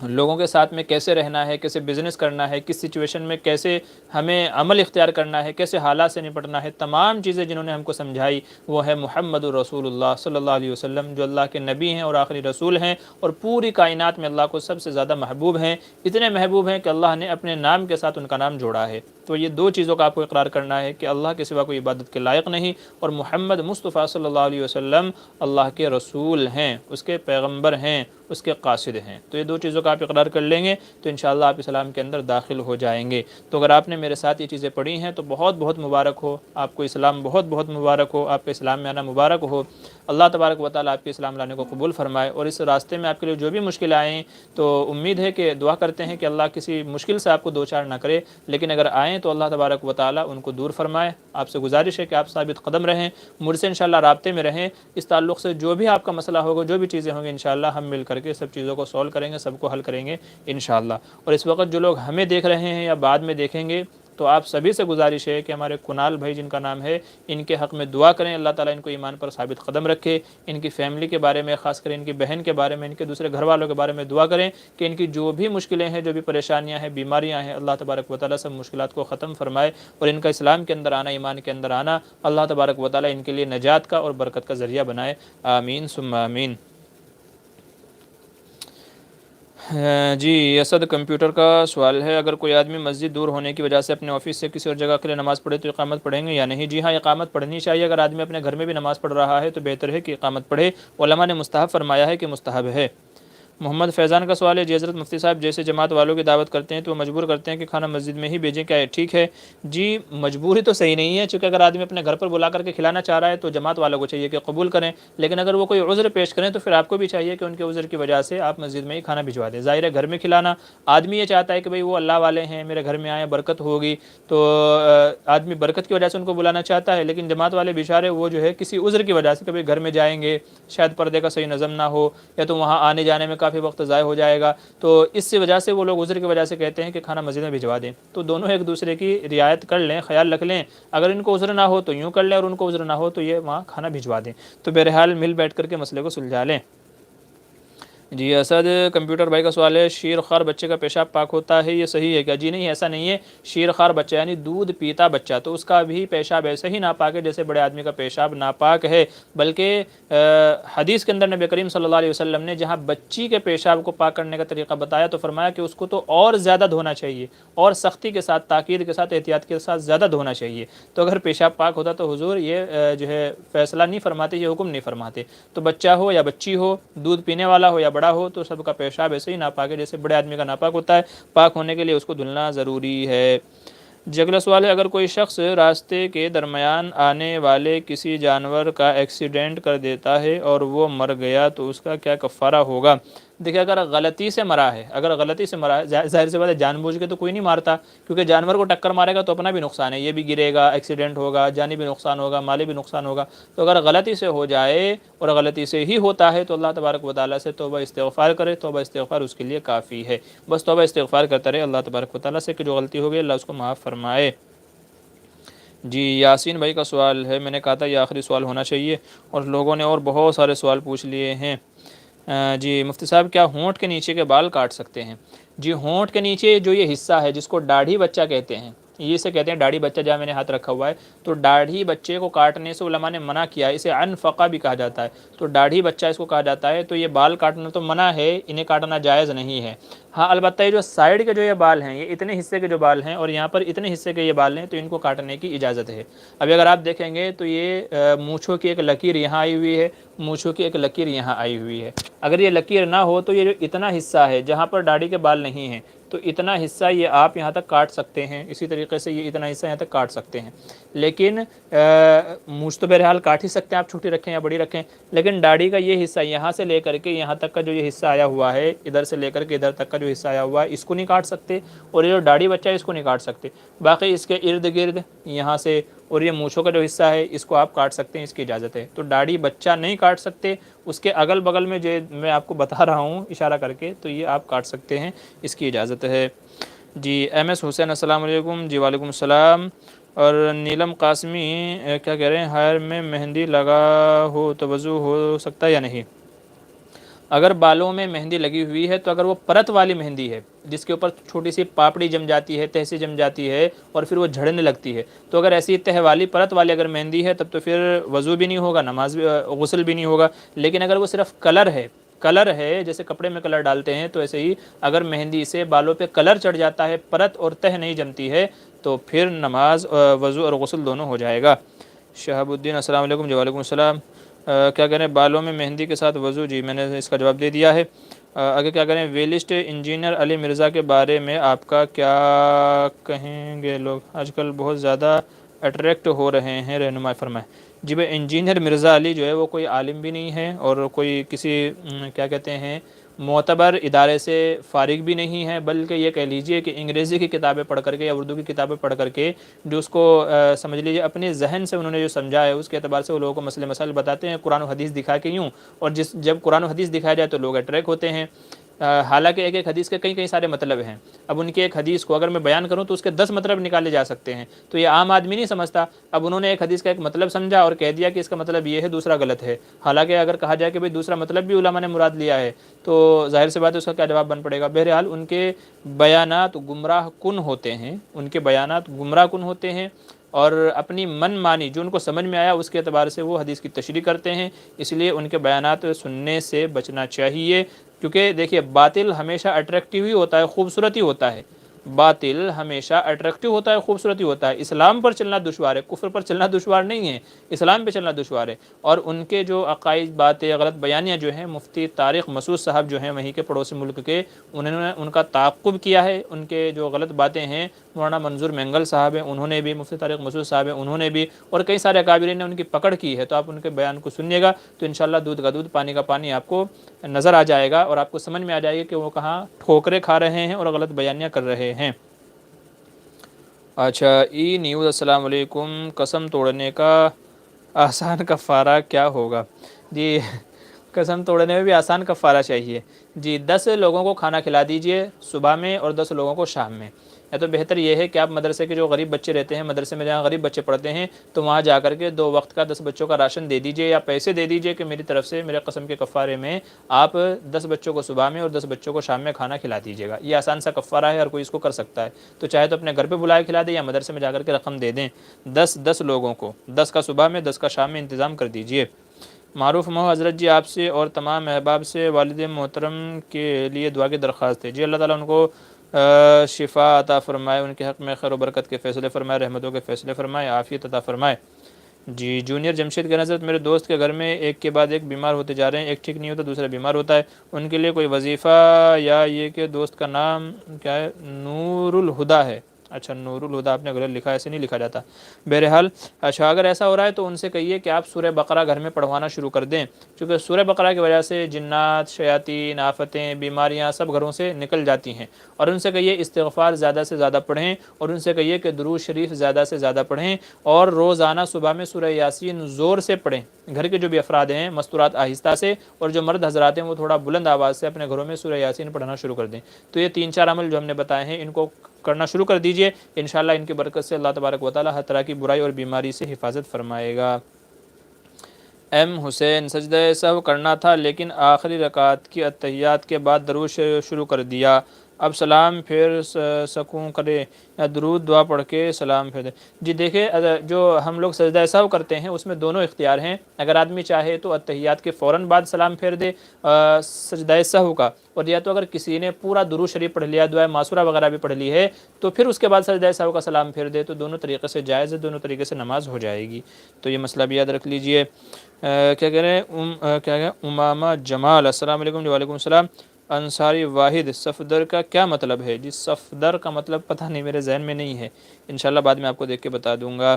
لوگوں کے ساتھ میں کیسے رہنا ہے، کیسے بزنس کرنا ہے، کس سچویشن میں کیسے ہمیں عمل اختیار کرنا ہے، کیسے حالات سے نپٹنا ہے، تمام چیزیں جنہوں نے ہم کو سمجھائی وہ ہے محمد الرسول اللہ صلی اللہ علیہ وسلم، جو اللہ کے نبی ہیں اور آخری رسول ہیں، اور پوری کائنات میں اللہ کو سب سے زیادہ محبوب ہیں، اتنے محبوب ہیں کہ اللہ نے اپنے نام کے ساتھ ان کا نام جوڑا ہے۔ تو یہ دو چیزوں کا آپ کو اقرار کرنا ہے کہ اللہ کے سوا کوئی عبادت کے لائق نہیں، اور محمد مصطفیٰ صلی اللہ علیہ وسلم اللہ کے رسول ہیں، اس کے پیغمبر ہیں، اس کے قاصد ہیں۔ تو یہ دو چیزوں کا آپ اقرار کر لیں گے تو انشاءاللہ آپ اسلام کے اندر داخل ہو جائیں گے۔ تو اگر آپ نے میرے ساتھ یہ چیزیں پڑھی ہیں تو بہت بہت مبارک ہو، آپ کو اسلام بہت بہت مبارک ہو، آپ کا اسلام میں آنا مبارک ہو، اللہ تبارک و تعالیٰ آپ کے اسلام لانے کو قبول فرمائے، اور اس راستے میں آپ کے لیے جو بھی مشکلیں آئیں تو امید ہے کہ دعا کرتے ہیں کہ اللہ کسی مشکل سے آپ کو دوچار نہ کرے، لیکن اگر آئیں تو اللہ تبارک و تعالیٰ ان کو دور فرمائے۔ آپ سے گزارش ہے کہ آپ ثابت قدم رہیں، مجھ سے انشاءاللہ رابطے میں رہیں، اس تعلق سے جو بھی آپ کا مسئلہ ہوگا، جو بھی چیزیں ہوں گی انشاءاللہ ہم مل کر کے سب چیزوں کو سولو کریں گے، سب کو حل کریں گے انشاءاللہ۔ اور اس وقت جو لوگ ہمیں دیکھ رہے ہیں یا بعد میں دیکھیں گے تو آپ سبھی سے گزارش ہے کہ ہمارے کنال بھائی جن کا نام ہے، ان کے حق میں دعا کریں، اللہ تعالیٰ ان کو ایمان پر ثابت قدم رکھے، ان کی فیملی کے بارے میں، خاص کر ان کی بہن کے بارے میں، ان کے دوسرے گھر والوں کے بارے میں دعا کریں کہ ان کی جو بھی مشکلیں ہیں، جو بھی پریشانیاں ہیں، بیماریاں ہیں، اللہ تبارک و تعالیٰ سب مشکلات کو ختم فرمائے، اور ان کا اسلام کے اندر آنا، ایمان کے اندر آنا اللہ تبارک و تعالیٰ ان کے لیے نجات کا اور برکت کا ذریعہ بنائے، آمین ثم آمین۔ جی اسد کمپیوٹر کا سوال ہے، اگر کوئی آدمی مسجد دور ہونے کی وجہ سے اپنے آفس سے کسی اور جگہ کے لیے نماز پڑھے تو اقامت پڑھیں گے یا نہیں؟ جی ہاں، اقامت پڑھنی چاہیے۔ اگر آدمی اپنے گھر میں بھی نماز پڑھ رہا ہے تو بہتر ہے کہ اقامت پڑھے، علماء نے مستحب فرمایا ہے کہ مستحب ہے۔ محمد فیضان کا سوال ہے، جی حضرت مفتی صاحب جیسے جماعت والوں کی دعوت کرتے ہیں تو وہ مجبور کرتے ہیں کہ کھانا مسجد میں ہی بھیجیں، کیا یہ ٹھیک ہے؟ جی مجبوری تو صحیح نہیں ہے، چونکہ اگر آدمی اپنے گھر پر بلا کر کے کھلانا چاہ رہا ہے تو جماعت والوں کو چاہیے کہ قبول کریں، لیکن اگر وہ کوئی عذر پیش کریں تو پھر آپ کو بھی چاہیے کہ ان کے عذر کی وجہ سے آپ مسجد میں ہی کھانا بھجوا دیں۔ ظاہر ہے گھر میں کھلانا، آدمی یہ چاہتا ہے کہ بھئی وہ اللہ والے ہیں، میرے گھر میں آئیں، برکت ہوگی، تو آدمی برکت کی وجہ سے ان کو بلانا چاہتا ہے، لیکن جماعت والے بیچارے وہ جو ہے کسی عذر کی وجہ سے کبھی گھر میں جائیں گے، شاید پردے کا صحیح نظم نہ ہو، یا تو وہاں آنے جانے میں کافی وقت ضائع ہو جائے گا، تو اس وجہ سے وہ لوگ عذر کی وجہ سے کہتے ہیں کہ کھانا مسجد میں بھجوا دیں۔ تو دونوں ایک دوسرے کی رعایت کر لیں، خیال رکھ لیں، اگر ان کو عذر نہ ہو تو یوں کر لیں، اور ان کو عذر نہ ہو تو یہ وہاں کھانا بھجوا دیں، تو بہرحال مل بیٹھ کر کے مسئلے کو سلجھا لیں۔ جی اسد کمپیوٹر بھائی کا سوال ہے، شیر خوار بچے کا پیشاب پاک ہوتا ہے، یہ صحیح ہے کیا؟ جی نہیں، ایسا نہیں ہے۔ شیر خوار بچہ یعنی دودھ پیتا بچہ، تو اس کا بھی پیشاب ایسے ہی ناپاک ہے جیسے بڑے آدمی کا پیشاب ناپاک ہے، بلکہ حدیث کے اندر نبی کریم صلی اللہ علیہ وسلم نے جہاں بچی کے پیشاب کو پاک کرنے کا طریقہ بتایا تو فرمایا کہ اس کو تو اور زیادہ دھونا چاہیے، اور سختی کے ساتھ، تاکید کے ساتھ، احتیاط کے ساتھ زیادہ دھونا چاہیے۔ تو اگر پیشاب پاک ہوتا تو حضور یہ جو ہے فیصلہ نہیں فرماتے، یہ حکم نہیں فرماتے۔ تو بچہ ہو یا بچی ہو، دودھ پینے والا ہو یا بڑا ہو، تو سب کا پیشاب ایسے ہی ناپاک ہے جیسے بڑے آدمی کا ناپاک ہوتا ہے، پاک ہونے کے لیے اس کو دھلنا ضروری ہے۔ اگلا سوال ہے، اگر کوئی شخص راستے کے درمیان آنے والے کسی جانور کا ایکسیڈنٹ کر دیتا ہے اور وہ مر گیا تو اس کا کیا کفارہ ہوگا؟ دیکھیں اگر غلطی سے مرا ہے، اگر غلطی سے مرا ہے، ظاہر سی بات ہے جان بوجھ کے تو کوئی نہیں مارتا، کیونکہ جانور کو ٹکر مارے گا تو اپنا بھی نقصان ہے، یہ بھی گرے گا، ایکسیڈنٹ ہوگا، جانی بھی نقصان ہوگا، مالی بھی نقصان ہوگا۔ تو اگر غلطی سے ہو جائے اور غلطی سے ہی ہوتا ہے تو اللہ تبارک و تعالیٰ سے توبہ استغفار کرے، توبہ استغفار اس کے لیے کافی ہے، بس توبہ استغفار کرتا رہے اللہ تبارک و تعالیٰ سے کہ جو غلطی ہو گئی اللہ اس کو معاف فرمائے۔ جی یاسین بھائی کا سوال ہے، میں نے کہا تھا یہ آخری سوال ہونا چاہیے، اور لوگوں نے اور بہت سارے سوال پوچھ لیے ہیں۔ جی مفتی صاحب کیا ہونٹ کے نیچے کے بال کاٹ سکتے ہیں؟ جی ہونٹ کے نیچے جو یہ حصہ ہے جس کو داڑھی بچہ کہتے ہیں، یہ سے کہتے ہیں داڑھی بچہ، جہاں میں نے ہاتھ رکھا ہوا ہے، تو داڑھی بچے کو کاٹنے سے علماء نے منع کیا ہے، اسے انفقہ بھی کہا جاتا ہے، تو داڑھی بچہ اس کو کہا جاتا ہے، تو یہ بال کاٹنا تو منع ہے، انہیں کاٹنا جائز نہیں ہے۔ ہاں البتہ یہ جو سائیڈ کے جو یہ بال ہیں، یہ اتنے حصے کے جو بال ہیں اور یہاں پر اتنے حصے کے یہ بال ہیں، تو ان کو کاٹنے کی اجازت ہے۔ ابھی اگر آپ دیکھیں گے تو یہ مونچھوں کی ایک لکیر یہاں آئی ہوئی ہے، مونچھوں کی ایک لکیر یہاں آئی ہوئی ہے، اگر یہ لکیر نہ ہو تو یہ جو اتنا حصہ ہے جہاں پر داڑھی کے بال نہیں ہیں، تو اتنا حصہ یہ آپ یہاں تک کاٹ سکتے ہیں، اسی طریقے سے یہ اتنا حصہ یہاں تک کاٹ سکتے ہیں، لیکن مونچھ تو بہرحال کاٹ ہی سکتے ہیں، آپ چھوٹی رکھیں یا بڑی رکھیں، لیکن داڑھی کا یہ حصہ یہاں سے لے کر کے یہاں تک کا جو یہ حصہ آیا ہوا ہے، ادھر سے لے کر کے ادھر تک کا جو حصہ آیا ہوا ہے، اس کو نہیں کاٹ سکتے، اور یہ جو داڑھی بچہ ہے اس کو نہیں کاٹ سکتے، باقی اس کے ارد گرد یہاں سے اور یہ مونچھوں کا جو حصہ ہے اس کو آپ کاٹ سکتے ہیں، اس کی اجازت ہے۔ تو داڑھی بچہ نہیں کاٹ سکتے، اس کے اگل بغل میں جو میں آپ کو بتا رہا ہوں اشارہ کر کے، تو یہ آپ کاٹ سکتے ہیں، اس کی اجازت ہے۔ جی ایم ایس حسین السلام علیکم۔ جی وعلیکم السلام۔ اور نیلم قاسمی کیا کہہ رہے ہیں، ہائر میں مہندی لگا ہو تو وضو ہو سکتا ہے یا نہیں؟ اگر بالوں میں مہندی لگی ہوئی ہے تو اگر وہ پرت والی مہندی ہے جس کے اوپر چھوٹی سی پاپڑی جم جاتی ہے، تہ سی جم جاتی ہے اور پھر وہ جھڑنے لگتی ہے، تو اگر ایسی تہ والی پرت والی اگر مہندی ہے تب تو پھر وضو بھی نہیں ہوگا، نماز بھی غسل بھی نہیں ہوگا۔ لیکن اگر وہ صرف کلر ہے جیسے کپڑے میں کلر ڈالتے ہیں، تو ایسے ہی اگر مہندی سے بالوں پہ کلر چڑھ جاتا ہے، پرت اور تہ نہیں جمتی ہے، تو پھر نماز وضو اور غسل دونوں ہو جائے گا۔ شہاب الدین السلام علیکم۔ جی وعلیکم السلام۔ کیا کریں بالوں میں مہندی کے ساتھ وضو؟ جی میں نے اس کا جواب دے دیا ہے۔ آگے کیا کریں، ویلسٹ انجینئر علی مرزا کے بارے میں آپ کا کیا کہیں گے؟ لوگ آج کل بہت زیادہ اٹریکٹ ہو رہے ہیں، رہنمائی فرمائیں۔ جی بھائی انجینئر مرزا علی جو ہے وہ کوئی عالم بھی نہیں ہے اور کوئی کسی کیا کہتے ہیں معتبر ادارے سے فارغ بھی نہیں ہے، بلکہ یہ کہہ لیجئے کہ انگریزی کی کتابیں پڑھ کر کے یا اردو کی کتابیں پڑھ کر کے جو اس کو سمجھ لیجئے اپنے ذہن سے انہوں نے جو سمجھا ہے اس کے اعتبار سے وہ لوگوں کو مسئلے مسائل بتاتے ہیں، قرآن و حدیث دکھا کے یوں، اور جب قرآن و حدیث دکھایا جائے تو لوگ اٹریکٹ ہوتے ہیں۔ حالانکہ ایک ایک حدیث کے کئی سارے مطلب ہیں، اب ان کی ایک حدیث کو اگر میں بیان کروں تو اس کے 10 مطلب نکالے جا سکتے ہیں، تو یہ عام آدمی نہیں سمجھتا، اب انہوں نے ایک حدیث کا ایک مطلب سمجھا اور کہہ دیا کہ اس کا مطلب یہ ہے، دوسرا غلط ہے، حالانکہ اگر کہا جائے کہ بھئی دوسرا مطلب بھی علماء نے مراد لیا ہے تو ظاہر سی بات ہے اس کا کیا جواب بن پڑے گا۔ بہرحال ان کے بیانات گمراہ کن ہوتے ہیں، ان کے بیانات گمراہ کن ہوتے ہیں، اور اپنی من مانی جو ان کو سمجھ میں آیا اس کے اعتبار سے وہ حدیث کی تشریح کرتے ہیں، اس لیے ان کے بیانات سننے سے بچنا چاہیے، کیونکہ دیکھیے باطل ہمیشہ اٹریکٹیو ہی ہوتا ہے، خوبصورت ہی ہوتا ہے، باطل ہمیشہ اٹریکٹیو ہوتا ہے، خوبصورت ہی ہوتا ہے۔ اسلام پر چلنا دشوار ہے، کفر پر چلنا دشوار نہیں ہے، اسلام پہ چلنا دشوار ہے۔ اور ان کے جو عقائد باتیں غلط بیانیاں جو ہیں، مفتی طارق مسعود صاحب جو ہیں وہیں کے پڑوسی ملک کے، انہوں نے ان کا تعاقب کیا ہے، ان کے جو غلط باتیں ہیں مولانا منظور مینگل صاحب ہیں انہوں نے بھی، مفتی طارق مسعود صاحب ہیں انہوں نے بھی، اور کئی سارے اکابرین نے ان کی پکڑ کی ہے، تو آپ ان کے بیان کو سنیے گا تو انشاءاللہ دودھ کا دودھ پانی کا پانی آپ کو نظر آ جائے گا، اور آپ کو سمجھ میں آ جائے گا کہ وہ کہاں ٹھوکریں کھا رہے ہیں اور غلط بیانیاں کر رہے ہیں۔ اچھا ای نیوز السلام علیکم، قسم توڑنے کا آسان کفارہ کیا ہوگا؟ جی قسم توڑنے میں بھی آسان کفارہ چاہیے۔ جی 10 لوگوں کو کھانا کھلا دیجئے صبح میں اور 10 لوگوں کو شام میں، یا تو بہتر یہ ہے کہ آپ مدرسے کے جو غریب بچے رہتے ہیں، مدرسے میں جہاں غریب بچے پڑھتے ہیں تو وہاں جا کر کے 2 وقت کا 10 بچوں کا راشن دے دیجئے، یا پیسے دے دیجئے کہ میری طرف سے میرے قسم کے کفارے میں آپ 10 بچوں کو صبح میں اور 10 بچوں کو شام میں کھانا کھلا دیجئے گا۔ یہ آسان سا کفارہ ہے، ہر کوئی اس کو کر سکتا ہے، تو چاہے تو اپنے گھر پہ بلائے کھلا دیں یا مدرسے میں جا کر کے رقم دے دیں۔ 10 لوگوں کو، 10 کا صبح میں 10 کا شام میں انتظام کر دیجئے۔ معروف مہو حضرت جی آپ سے اور تمام احباب سے والد محترم کے لیے دعا کی درخواست ہے۔ جی اللہ تعالیٰ ان کو شفا عطا فرمائے، ان کے حق میں خیر و برکت کے فیصلے فرمائے، رحمتوں کے فیصلے فرمائے، عافیت عطا فرمائے۔ جی جونیئر جمشید کے نظر میرے دوست کے گھر میں ایک کے بعد ایک بیمار ہوتے جا رہے ہیں، ایک ٹھیک نہیں ہوتا دوسرا بیمار ہوتا ہے، ان کے لیے کوئی وظیفہ یا یہ کہ دوست کا نام کیا ہے؟ نور الہدا ہے، اچھا نور الہدا آپ نے غلط لکھا ہے، ایسے نہیں لکھا جاتا۔ بہرحال اچھا اگر ایسا ہو رہا ہے تو ان سے کہیے کہ آپ سورہ بقرہ گھر میں پڑھوانا شروع کر دیں، کیونکہ سورہ بقرہ کی وجہ سے جنات، شیاطین، آفتیں، بیماریاں سب گھروں سے نکل جاتی ہیں۔ اور ان سے کہیے استغفار زیادہ سے زیادہ پڑھیں، اور ان سے کہیے کہ درود شریف زیادہ سے زیادہ پڑھیں، اور روزانہ صبح میں سورہ یاسین زور سے پڑھیں۔ گھر کے جو بھی افراد ہیں مستورات آہستہ سے، اور جو مرد حضرات ہیں وہ تھوڑا بلند آواز سے اپنے گھروں میں سورہ یاسین پڑھنا شروع کر دیں۔ تو یہ 3-4 عمل جو ہم نے بتائے ہیں ان کو کرنا شروع کر دیجئے، انشاءاللہ ان کی برکت سے اللہ تبارک و تعالی ہر طرح کی برائی اور بیماری سے حفاظت فرمائے گا۔ ایم حسین سجدہ سہو کرنا تھا لیکن آخری رکعت کی اتحیات کے بعد درود شروع کر دیا، اب سلام پھیر سکوں کرے یا درود دعا پڑھ کے سلام پھیر دے؟ جی دیکھیں جو ہم لوگ سجدہ سہو کرتے ہیں اس میں دونوں اختیار ہیں، اگر آدمی چاہے تو اتحیات کے فوراً بعد سلام پھیر دے سجدہ سہو کا، اور یا تو اگر کسی نے پورا درود شریف پڑھ لیا، دعائے معصورہ وغیرہ بھی پڑھ لی ہے تو پھر اس کے بعد سجدہ سہو کا سلام پھیر دے، تو دونوں طریقے سے جائز ہے، دونوں طریقے سے نماز ہو جائے گی۔ تو یہ مسئلہ بھی یاد رکھ لیجئے۔ کیا کہہ رہے ہیں کیا امامہ جمال السلام علیکم۔ جی وعلیکم السلام۔ انصاری واحد صفدر کا کیا مطلب ہے؟ جی صفدر کا مطلب پتہ نہیں، میرے ذہن میں نہیں ہے، انشاءاللہ بعد میں آپ کو دیکھ کے بتا دوں گا۔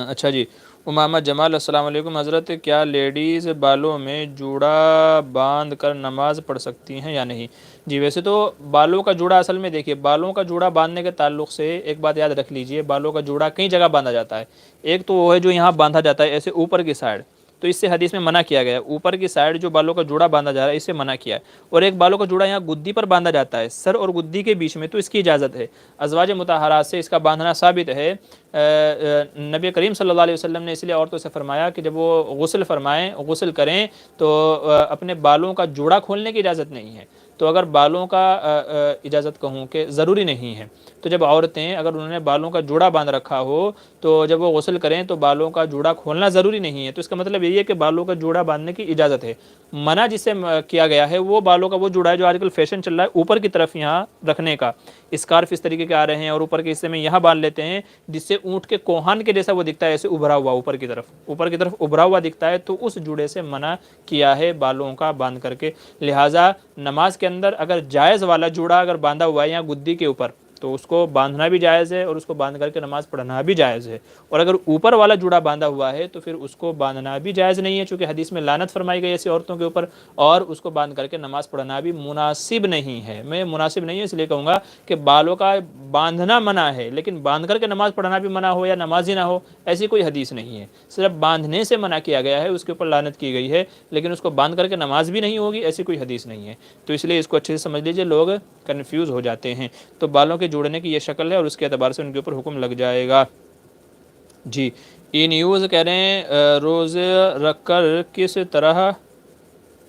اچھا جی امامہ جمال السلام علیکم حضرت، کیا لیڈیز بالوں میں جوڑا باندھ کر نماز پڑھ سکتی ہیں یا نہیں؟ جی ویسے تو بالوں کا جوڑا اصل میں دیکھیے، بالوں کا جوڑا باندھنے کے تعلق سے ایک بات یاد رکھ لیجئے، بالوں کا جوڑا کئی جگہ باندھا جاتا ہے، ایک تو وہ ہے جو یہاں باندھا جاتا ہے ایسے اوپر کی سائڈ، تو اس سے حدیث میں منع کیا گیا ہے، اوپر کی سائڈ جو بالوں کا جوڑا باندھا جا رہا ہے اس سے منع کیا ہے، اور ایک بالوں کا جوڑا یہاں گدی پر باندھا جاتا ہے، سر اور گدی کے بیچ میں، تو اس کی اجازت ہے، ازواج مطہرات سے اس کا باندھنا ثابت ہے۔ نبی کریم صلی اللہ علیہ وسلم نے اس لیے عورتوں سے فرمایا کہ جب وہ غسل فرمائیں، غسل کریں تو اپنے بالوں کا جوڑا کھولنے کی اجازت نہیں ہے، تو اگر بالوں کا اجازت کہوں کہ ضروری نہیں ہے، تو جب عورتیں اگر انہوں نے بالوں کا جوڑا باندھ رکھا ہو تو جب وہ غسل کریں تو بالوں کا جوڑا کھولنا ضروری نہیں ہے، تو اس کا مطلب یہی ہے کہ بالوں کا جوڑا باندھنے کی اجازت ہے۔ منع جس سے کیا گیا ہے وہ بالوں کا وہ جوڑا ہے جو آج کل فیشن چل رہا ہے اوپر کی طرف یہاں رکھنے کا، اسکارف اس طریقے کے آ رہے ہیں اور اوپر کے حصے میں یہاں باندھ لیتے ہیں جس سے اونٹ کے کوہان کے جیسا وہ دکھتا ہے، ایسے ابھرا ہوا اوپر کی طرف ابھرا ہوا دکھتا ہے، تو اس جوڑے سے منع کیا ہے بالوں کا باندھ کر کے۔ لہٰذا نماز کے اندر اگر جائز والا جوڑا اگر باندھا ہوا ہے یہاں گدی کے اوپر تو اس کو باندھنا بھی جائز ہے اور اس کو باندھ کر کے نماز پڑھنا بھی جائز ہے، اور اگر اوپر والا جوڑا باندھا ہوا ہے تو پھر اس کو باندھنا بھی جائز نہیں ہے، چونکہ حدیث میں لعنت فرمائی گئی ایسی عورتوں کے اوپر، اور اس کو باندھ کر کے نماز پڑھنا بھی مناسب نہیں ہے۔ میں مناسب نہیں ہے اس لیے کہوں گا کہ بالوں کا باندھنا منع ہے، لیکن باندھ کر کے نماز پڑھنا بھی منع ہو یا نماز ہی نہ ہو ایسی کوئی حدیث نہیں ہے، صرف باندھنے سے منع کیا گیا ہے، اس کے اوپر لعنت کی گئی ہے، لیکن اس کو باندھ کر کے نماز بھی نہیں ہوگی ایسی کوئی حدیث نہیں ہے، تو اس لیے اس کو اچھے سے سمجھ لیجئے، لوگ کنفیوز ہو جاتے ہیں۔ تو بالوں کے جوڑنے کی یہ شکل ہے اور اس کے اعتبار سے ان کے اوپر حکم لگ جائے گا۔ جی ای نیوز کہہ رہے ہیں روزے رکھ کر کس طرح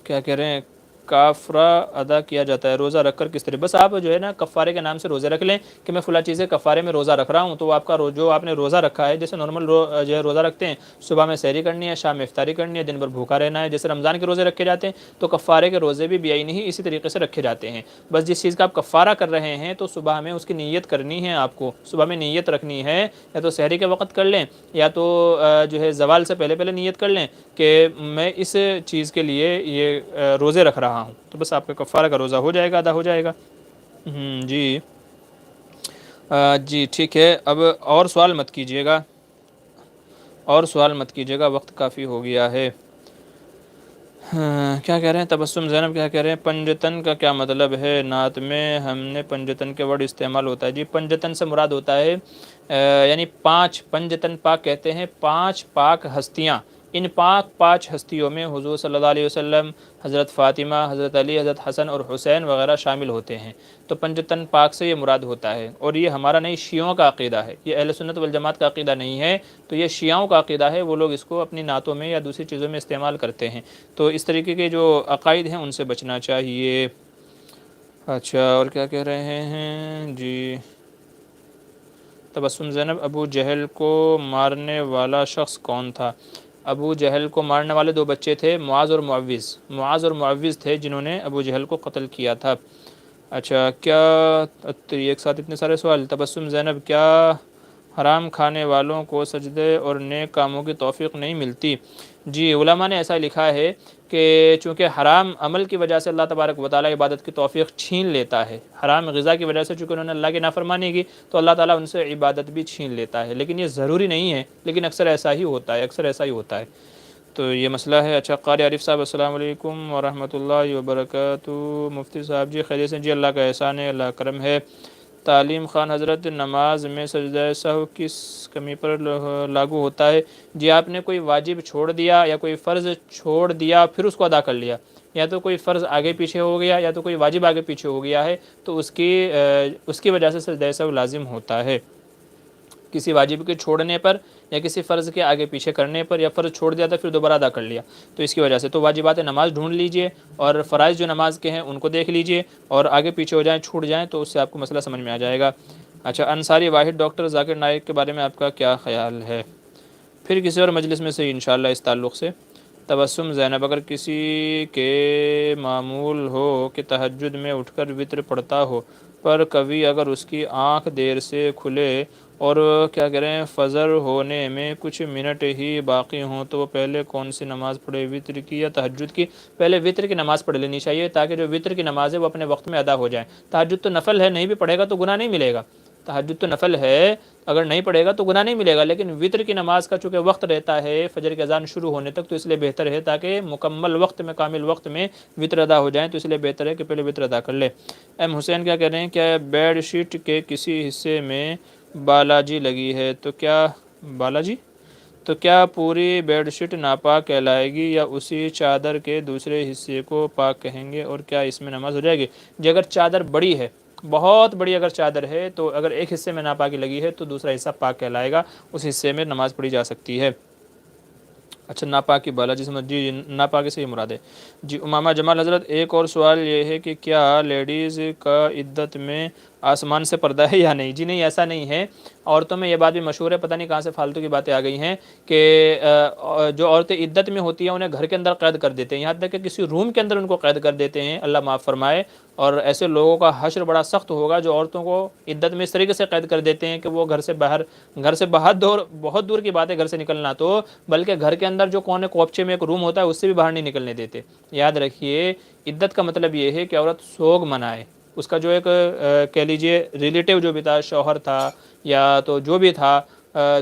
کیا کہہ رہے ہیں کافرہ ادا کیا جاتا ہے؟ روزہ رکھ کر کس طرح؟ بس آپ جو ہے نا کفارے کے نام سے روزے رکھ لیں کہ میں فلاں چیزیں کفارے میں روزہ رکھ رہا ہوں، تو آپ کا جو آپ نے روزہ رکھا ہے جیسے نارمل جو ہے روزہ رکھتے ہیں، صبح میں سحری کرنی ہے، شام میں افطاری کرنی ہے، دن بھر بھوکا رہنا ہے، جیسے رمضان کے روزے رکھے جاتے ہیں تو کفارے کے روزے بھی بیائی نہیں اسی طریقے سے رکھے جاتے ہیں۔ بس جس چیز کا آپ کفارہ کر رہے ہیں تو صبح میں اس کی نیت کرنی ہے، آپ کو صبح میں نیت رکھنی ہے، یا تو سحری کے وقت کر لیں یا تو جو ہے زوال سے پہلے نیت کر لیں کہ میں اس چیز کے لیے یہ روزے رکھ رہا ہوں، تو بس آپ کا کفارہ کا روزہ ہو جائے گا، ادا ہو جائے گا۔ جی جی ٹھیک ہے، اب اور سوال مت کیجیے گا، وقت کافی ہو گیا ہے۔ کیا کہہ رہے ہیں تبسم زینب، کیا کہہ رہے ہیں پنجتن کا کیا مطلب ہے؟ نعت میں ہم نے پنجتن کے ورڈ استعمال ہوتا ہے۔ جی پنجتن سے مراد ہوتا ہے یعنی 5 پنجتن پاک کہتے ہیں 5 پاک ہستیاں، ان پانچ ہستیوں میں حضور صلی اللہ علیہ وسلم، حضرت فاطمہ، حضرت علی، حضرت حسن اور حسین وغیرہ شامل ہوتے ہیں، تو پنجتن پاک سے یہ مراد ہوتا ہے، اور یہ ہمارا نہیں شیعوں کا عقیدہ ہے، یہ اہل سنت والجماعت کا عقیدہ نہیں ہے، تو یہ شیعوں کا عقیدہ ہے، وہ لوگ اس کو اپنی نعتوں میں یا دوسری چیزوں میں استعمال کرتے ہیں، تو اس طریقے کے جو عقائد ہیں ان سے بچنا چاہیے۔ اچھا اور کیا کہہ رہے ہیں؟ جی تبسم زینب، ابو جہل کو مارنے والا شخص کون تھا؟ ابو جہل کو مارنے والے 2 بچے تھے، معاذ اور معوذ تھے جنہوں نے ابو جہل کو قتل کیا تھا۔ اچھا کیا ایک ساتھ اتنے سارے سوال؟ تبسم زینب، کیا حرام کھانے والوں کو سجدے اور نیک کاموں کی توفیق نہیں ملتی؟ جی علماء نے ایسا لکھا ہے کہ چونکہ حرام عمل کی وجہ سے اللہ تبارک و تعالیٰ عبادت کی توفیق چھین لیتا ہے، حرام غذا کی وجہ سے چونکہ انہوں نے اللہ کی نافرمانی کی تو اللہ تعالیٰ ان سے عبادت بھی چھین لیتا ہے، لیکن یہ ضروری نہیں ہے، لیکن اکثر ایسا ہی ہوتا ہے، تو یہ مسئلہ ہے۔ اچھا قاری عارف صاحب السلام علیکم ورحمۃ اللہ وبرکاتہ۔ مفتی صاحب جی خیریت سے؟ جی اللہ کا احسان ہے، اللہ کا کرم ہے۔ تعلیم خان حضرت، نماز میں سجدہ سہو کس کمی پر لاگو ہوتا ہے؟ جی آپ نے کوئی واجب چھوڑ دیا یا کوئی فرض چھوڑ دیا پھر اس کو ادا کر لیا، یا تو کوئی فرض آگے پیچھے ہو گیا یا تو کوئی واجب آگے پیچھے ہو گیا ہے تو اس کی وجہ سے سجدہ سہو لازم ہوتا ہے، کسی واجب کے چھوڑنے پر یا کسی فرض کے آگے پیچھے کرنے پر، یا فرض چھوڑ دیا تھا پھر دوبارہ ادا کر لیا تو اس کی وجہ سے۔ تو واجبات نماز ڈھونڈ لیجئے اور فرائض جو نماز کے ہیں ان کو دیکھ لیجئے، اور آگے پیچھے ہو جائیں چھوٹ جائیں تو اس سے آپ کو مسئلہ سمجھ میں آ جائے گا۔ اچھا انصاری واحد، ڈاکٹر ذاکر نائک کے بارے میں آپ کا کیا خیال ہے؟ پھر کسی اور مجلس میں سے انشاءاللہ اس تعلق سے۔ تبسم زینب، اگر کسی کے معمول ہو کہ تہجد میں اٹھ کر وتر پڑھتا ہو پر کبھی اگر اس کی آنکھ دیر سے کھلے اور کیا کریں فجر ہونے میں کچھ منٹ ہی باقی ہوں تو وہ پہلے کون سی نماز پڑھے، وتر کی یا تہجد کی؟ پہلے وتر کی نماز پڑھ لینی چاہیے تاکہ جو وتر کی نماز ہے وہ اپنے وقت میں ادا ہو جائیں۔ تہجد تو نفل ہے، نہیں بھی پڑھے گا تو گناہ نہیں ملے گا، تہجد تو نفل ہے، اگر نہیں پڑھے گا تو گناہ نہیں ملے گا، لیکن وتر کی نماز کا چونکہ وقت رہتا ہے فجر کی اذان شروع ہونے تک تو اس لیے بہتر ہے تاکہ مکمل وقت میں کامل وقت میں وتر ادا ہو جائیں، تو اس لیے بہتر ہے کہ پہلے وتر ادا کر لے۔ ایم حسین کیا کہہ رہے ہیں، کیا بیڈ شیٹ کے کسی حصے میں بالاجی لگی ہے تو کیا پوری بیڈ شیٹ ناپاک کہلائے گی یا اسی چادر کے دوسرے حصے کو پاک کہیں گے، اور کیا اس میں نماز ہو جائے گی؟ جی اگر چادر بڑی ہے، بہت بڑی اگر چادر ہے تو اگر ایک حصے میں ناپاکی لگی ہے تو دوسرا حصہ پاک کہلائے گا، اس حصے میں نماز پڑھی جا سکتی ہے۔ اچھا ناپاکی بالاجی سمجھ، جی ناپاکی سے یہ مراد ہے۔ جی امامہ جمال حضرت، ایک اور سوال یہ ہے کہ کیا لیڈیز کا عدت میں آسمان سے پردہ ہے یا نہیں؟ جی نہیں، ایسا نہیں ہے۔ عورتوں میں یہ بات بھی مشہور ہے، پتہ نہیں کہاں سے فالتو کی باتیں آ گئی ہیں کہ جو عورتیں عدت میں ہوتی ہیں انہیں گھر کے اندر قید کر دیتے ہیں، یہاں تک کہ کسی روم کے اندر ان کو قید کر دیتے ہیں، اللہ معاف فرمائے۔ اور ایسے لوگوں کا حشر بڑا سخت ہوگا جو عورتوں کو عدت میں اس طریقے سے قید کر دیتے ہیں کہ وہ گھر سے بہت دور کی بات ہے گھر سے نکلنا تو، بلکہ گھر کے اندر جو کونے کوپچے میں ایک روم ہوتا ہے اس سے بھی باہر نہیں نکلنے دیتے۔ یاد رکھیے عدت کا مطلب یہ ہے کہ عورت سوگ منائے، اس کا جو ایک کہہ لیجئے ریلیٹیو جو بھی تھا، شوہر تھا یا تو جو بھی تھا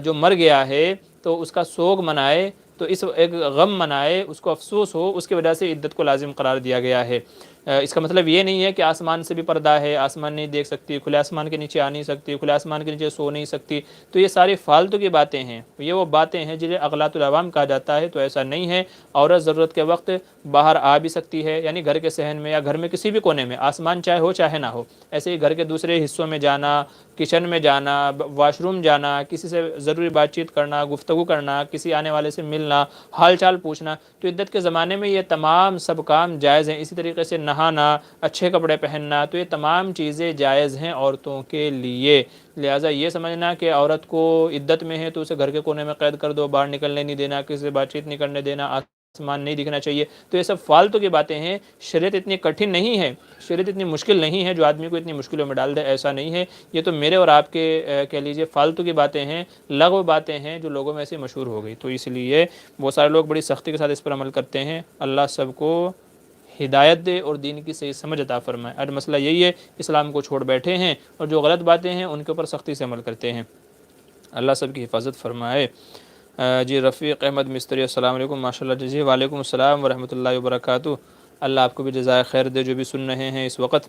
جو مر گیا ہے تو اس کا سوگ منائے، تو اس ایک غم منائے، اس کو افسوس ہو، اس کی وجہ سے عدت کو لازم قرار دیا گیا ہے۔ اس کا مطلب یہ نہیں ہے کہ آسمان سے بھی پردہ ہے، آسمان نہیں دیکھ سکتی، کھلے آسمان کے نیچے آ نہیں سکتی، کھلے آسمان کے نیچے سو نہیں سکتی، تو یہ ساری فالتو کی باتیں ہیں، یہ وہ باتیں ہیں جنہیں اغلاط العوام کہا جاتا ہے، تو ایسا نہیں ہے۔ عورت ضرورت کے وقت باہر آ بھی سکتی ہے، یعنی گھر کے صحن میں یا گھر میں کسی بھی کونے میں، آسمان چاہے ہو چاہے نہ ہو، ایسے ہی گھر کے دوسرے حصوں میں جانا، کچن میں جانا، واش روم جانا، کسی سے ضروری بات چیت کرنا، گفتگو کرنا، کسی آنے والے سے ملنا، حال چال پوچھنا، تو عدت کے زمانے میں یہ تمام سب کام جائز ہیں۔ اسی طریقے سے نہانا، اچھے کپڑے پہننا، تو یہ تمام چیزیں جائز ہیں عورتوں کے لیے۔ لہٰذا یہ سمجھنا کہ عورت کو عدت میں ہے تو اسے گھر کے کونے میں قید کر دو، باہر نکلنے نہیں دینا، کسی سے بات چیت نہیں کرنے دینا، آسمان نہیں دکھنا چاہیے، تو یہ سب فالتو کی باتیں ہیں۔ شریعت اتنی کٹھن نہیں ہے، شریعت اتنی مشکل نہیں ہے جو آدمی کو اتنی مشکلوں میں ڈال دے، ایسا نہیں ہے۔ یہ تو میرے اور آپ کے کہہ لیجیے فالتو کی باتیں ہیں، لغو باتیں ہیں جو لوگوں میں ایسے مشہور ہو گئی، تو اس لیے بہت سارے لوگ بڑی سختی کے ساتھ اس پر عمل کرتے ہیں۔ اللہ سب کو ہدایت دے اور دین کی صحیح سمجھ عطا فرمائے۔ آج مسئلہ یہی ہے، اسلام کو چھوڑ بیٹھے ہیں اور جو غلط باتیں ہیں ان کے اوپر سختی سے عمل کرتے ہیں، اللہ سب کی حفاظت فرمائے۔ جی رفیق احمد مستری، السلام علیکم، ماشاء اللہ جی وعلیکم السلام ورحمۃ اللہ وبرکاتہ، اللہ آپ کو بھی جزائے خیر دے جو بھی سن رہے ہیں اس وقت۔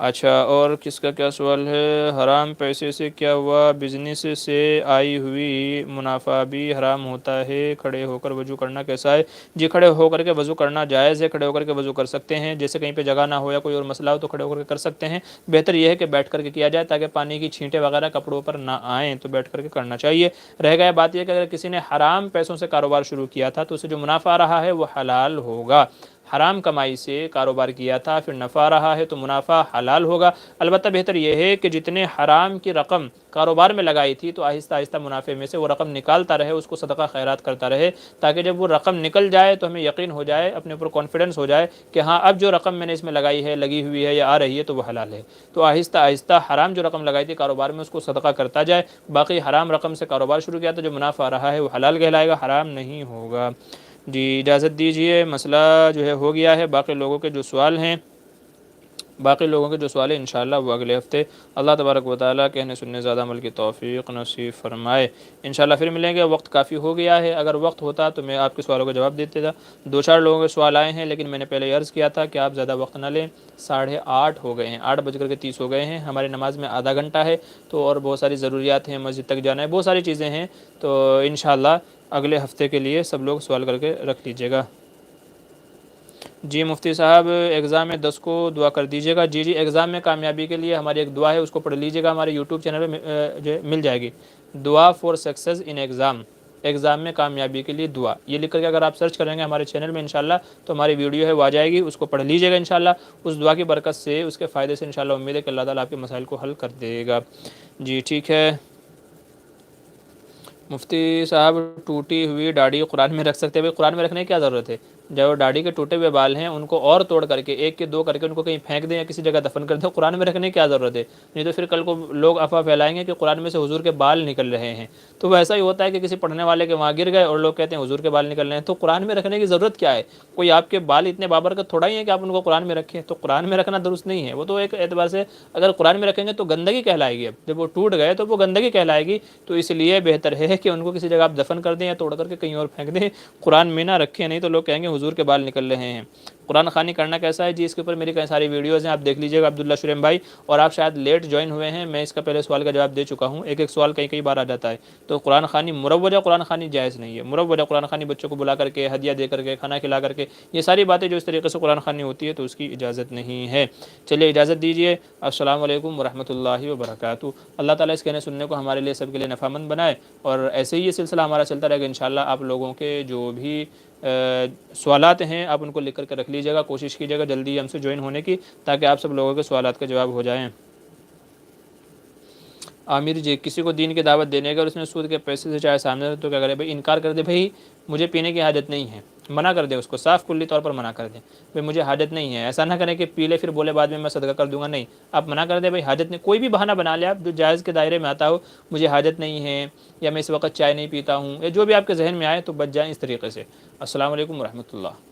اچھا اور کس کا کیا سوال ہے، حرام پیسے سے کیا ہوا، بزنس سے آئی ہوئی منافع بھی حرام ہوتا ہے، کھڑے ہو کر وضو کرنا کیسا ہے؟ جی کھڑے ہو کر کے وضو کرنا جائز ہے، کھڑے ہو کر کے وضو کر سکتے ہیں، جیسے کہیں پہ جگہ نہ ہو یا کوئی اور مسئلہ ہو تو کھڑے ہو کر کے کر سکتے ہیں۔ بہتر یہ ہے کہ بیٹھ کر کے کیا جائے تاکہ پانی کی چھینٹیں وغیرہ کپڑوں پر نہ آئیں، تو بیٹھ کر کے کرنا چاہیے۔ رہ گیا بات یہ کہ اگر کسی نے حرام پیسوں سے کاروبار شروع کیا تھا تو اسے جو منافع آ رہا ہے وہ حلال ہوگا، حرام کمائی سے کاروبار کیا تھا، پھر نفع رہا ہے تو منافع حلال ہوگا۔ البتہ بہتر یہ ہے کہ جتنے حرام کی رقم کاروبار میں لگائی تھی تو آہستہ آہستہ منافع میں سے وہ رقم نکالتا رہے، اس کو صدقہ خیرات کرتا رہے، تاکہ جب وہ رقم نکل جائے تو ہمیں یقین ہو جائے، اپنے اوپر کانفیڈنس ہو جائے کہ ہاں اب جو رقم میں نے اس میں لگائی ہے، لگی ہوئی ہے یا آ رہی ہے تو وہ حلال ہے۔ تو آہستہ آہستہ حرام جو رقم لگائی تھی کاروبار میں اس کو صدقہ کرتا جائے، باقی حرام رقم سے کاروبار شروع کیا تو جو منافع آ رہا ہے وہ حلال کہلائے گا، حرام نہیں ہوگا۔ جی اجازت دیجئے، مسئلہ جو ہے ہو گیا ہے، باقی لوگوں کے جو سوال ہیں انشاءاللہ وہ اگلے ہفتے اللہ تبارک و تعالیٰ کہنے سننے زیادہ عمل کی توفیق نصیب فرمائے۔ انشاءاللہ پھر ملیں گے، وقت کافی ہو گیا ہے، اگر وقت ہوتا تو میں آپ کے سوالوں کا جواب دیتے تھا۔ 2-4 لوگوں کے سوال آئے ہیں لیکن میں نے پہلے عرض کیا تھا کہ آپ زیادہ وقت نہ لیں، 8:30 ہو گئے ہیں، 8:30 ہو گئے ہیں، ہماری نماز میں آدھا گھنٹہ ہے تو اور بہت ساری ضروریات ہیں، مسجد تک جانا ہے، بہت ساری چیزیں ہیں، تو انشاءاللہ اگلے ہفتے کے لیے سب لوگ سوال کر کے رکھ لیجیے گا۔ جی مفتی صاحب ایگزام میں 10 کو دعا کر دیجیے گا۔ جی ایگزام میں کامیابی کے لیے ہماری ایک دعا ہے، اس کو پڑھ لیجیے گا، ہمارے یوٹیوب چینل پہ مل جائے گی، دعا for success in exam, exam میں کامیابی کے لیے دعا، یہ لکھ کر کے اگر آپ سرچ کریں گے ہمارے چینل میں انشاءاللہ تو ہماری ویڈیو ہے وہ آ جائے گی، اس کو پڑھ لیجیے گا انشاءاللہ، اس دعا کی برکت سے، اس کے فائدے سے انشاءاللہ امید ہے کہ اللہ تعالیٰ آپ کے مسائل کو حل کر دے گا۔ جی ٹھیک ہے مفتی صاحب، ٹوٹی ہوئی داڑھی قرآن میں رکھ سکتے ہیں؟ بھائی قرآن میں رکھنے کی کیا ضرورت ہے؟ جو داڑھی کے ٹوٹے ہوئے بال ہیں ان کو اور توڑ کر کے 1 کے 2 کر کے ان کو کہیں پھینک دیں یا کسی جگہ دفن کر دیں، قرآن میں رکھنے کی کیا ضرورت ہے؟ نہیں تو پھر کل کو لوگ افواہ پھیلائیں گے کہ قرآن میں سے حضور کے بال نکل رہے ہیں، تو وہ ایسا ہی ہوتا ہے کہ کسی پڑھنے والے کے وہاں گر گئے اور لوگ کہتے ہیں حضور کے بال نکل رہے ہیں، تو قرآن میں رکھنے کی ضرورت کیا ہے؟ کوئی آپ کے بال اتنے بابرکت تھوڑا ہی ہیں کہ آپ ان کو قرآن میں رکھیں، تو قرآن میں رکھنا درست نہیں ہے، وہ تو ایک اعتبار سے اگر قرآن میں رکھیں گے تو گندگی کہلائے گی، اب جب وہ ٹوٹ گئے تو وہ گندگی کہلائے گی، تو اس لیے بہتر ہے کہ ان کو کسی جگہ آپ دفن کر دیں یا توڑ کر کے کہیں اور پھینک دیں، قرآن میں نہ رکھیں، نہیں تو لوگ کہیں گے حضور کے بال نکل رہے ہیں۔ قرآن خوانی کرنا کیسا ہے؟ جی اس کے اوپر میری کئی ساری ویڈیوز ہیں، آپ دیکھ لیجیے گا عبداللہ شریم بھائی، اور آپ شاید لیٹ جوائن ہوئے ہیں، میں اس کا پہلے سوال کا جواب دے چکا ہوں، ایک سوال کئی بار آ جاتا ہے، تو قرآن خوانی مروجہ قرآن خوانی جائز نہیں ہے، مروجہ قرآن خوانی بچوں کو بلا کر کے ہدیہ دے کر کے کھانا کھلا کر کے، یہ ساری باتیں جو اس طریقے سے قرآن خوانی ہوتی ہے تو اس کی اجازت نہیں ہے۔ چلیے اجازت دیجیے، السلام علیکم ورحمۃ اللہ وبرکاتہ۔ اللہ تعالیٰ اس کہنے سننے کو ہمارے لیے سب کے لیے نفع مند بنائے، اور ایسے ہی یہ سلسلہ ہمارا چلتا رہے گا انشاءاللہ۔ آپ لوگوں کے جو بھی سوالات ہیں آپ ان کو لکھ کر کے رکھ لیجیے گا، کوشش کیجیے گا جلدی ہم سے جوائن ہونے کی، تاکہ آپ سب لوگوں کے سوالات کا جواب ہو جائیں۔ عامر جی، کسی کو دین کی دعوت دینے کا اور اس نے سود کے پیسے سے چاہے سامنے تو کیا کرے؟ بھائی انکار کر دے، بھائی مجھے پینے کی حاجت نہیں ہے، منع کر دیں اس کو، صاف کلی طور پر منع کر دیں، بھائی مجھے حاجت نہیں ہے، ایسا نہ کریں کہ پی لے پھر بولے بعد میں صدقہ کر دوں گا، نہیں، آپ منع کر دیں بھائی حاجت نہیں، کوئی بھی بہانہ بنا لے آپ جو جائز کے دائرے میں آتا ہو، مجھے حاجت نہیں ہے یا میں اس وقت چائے نہیں پیتا ہوں، یا جو بھی آپ کے ذہن میں آئے تو بچ جائیں اس طریقے سے۔ السلام علیکم ورحمۃ اللہ۔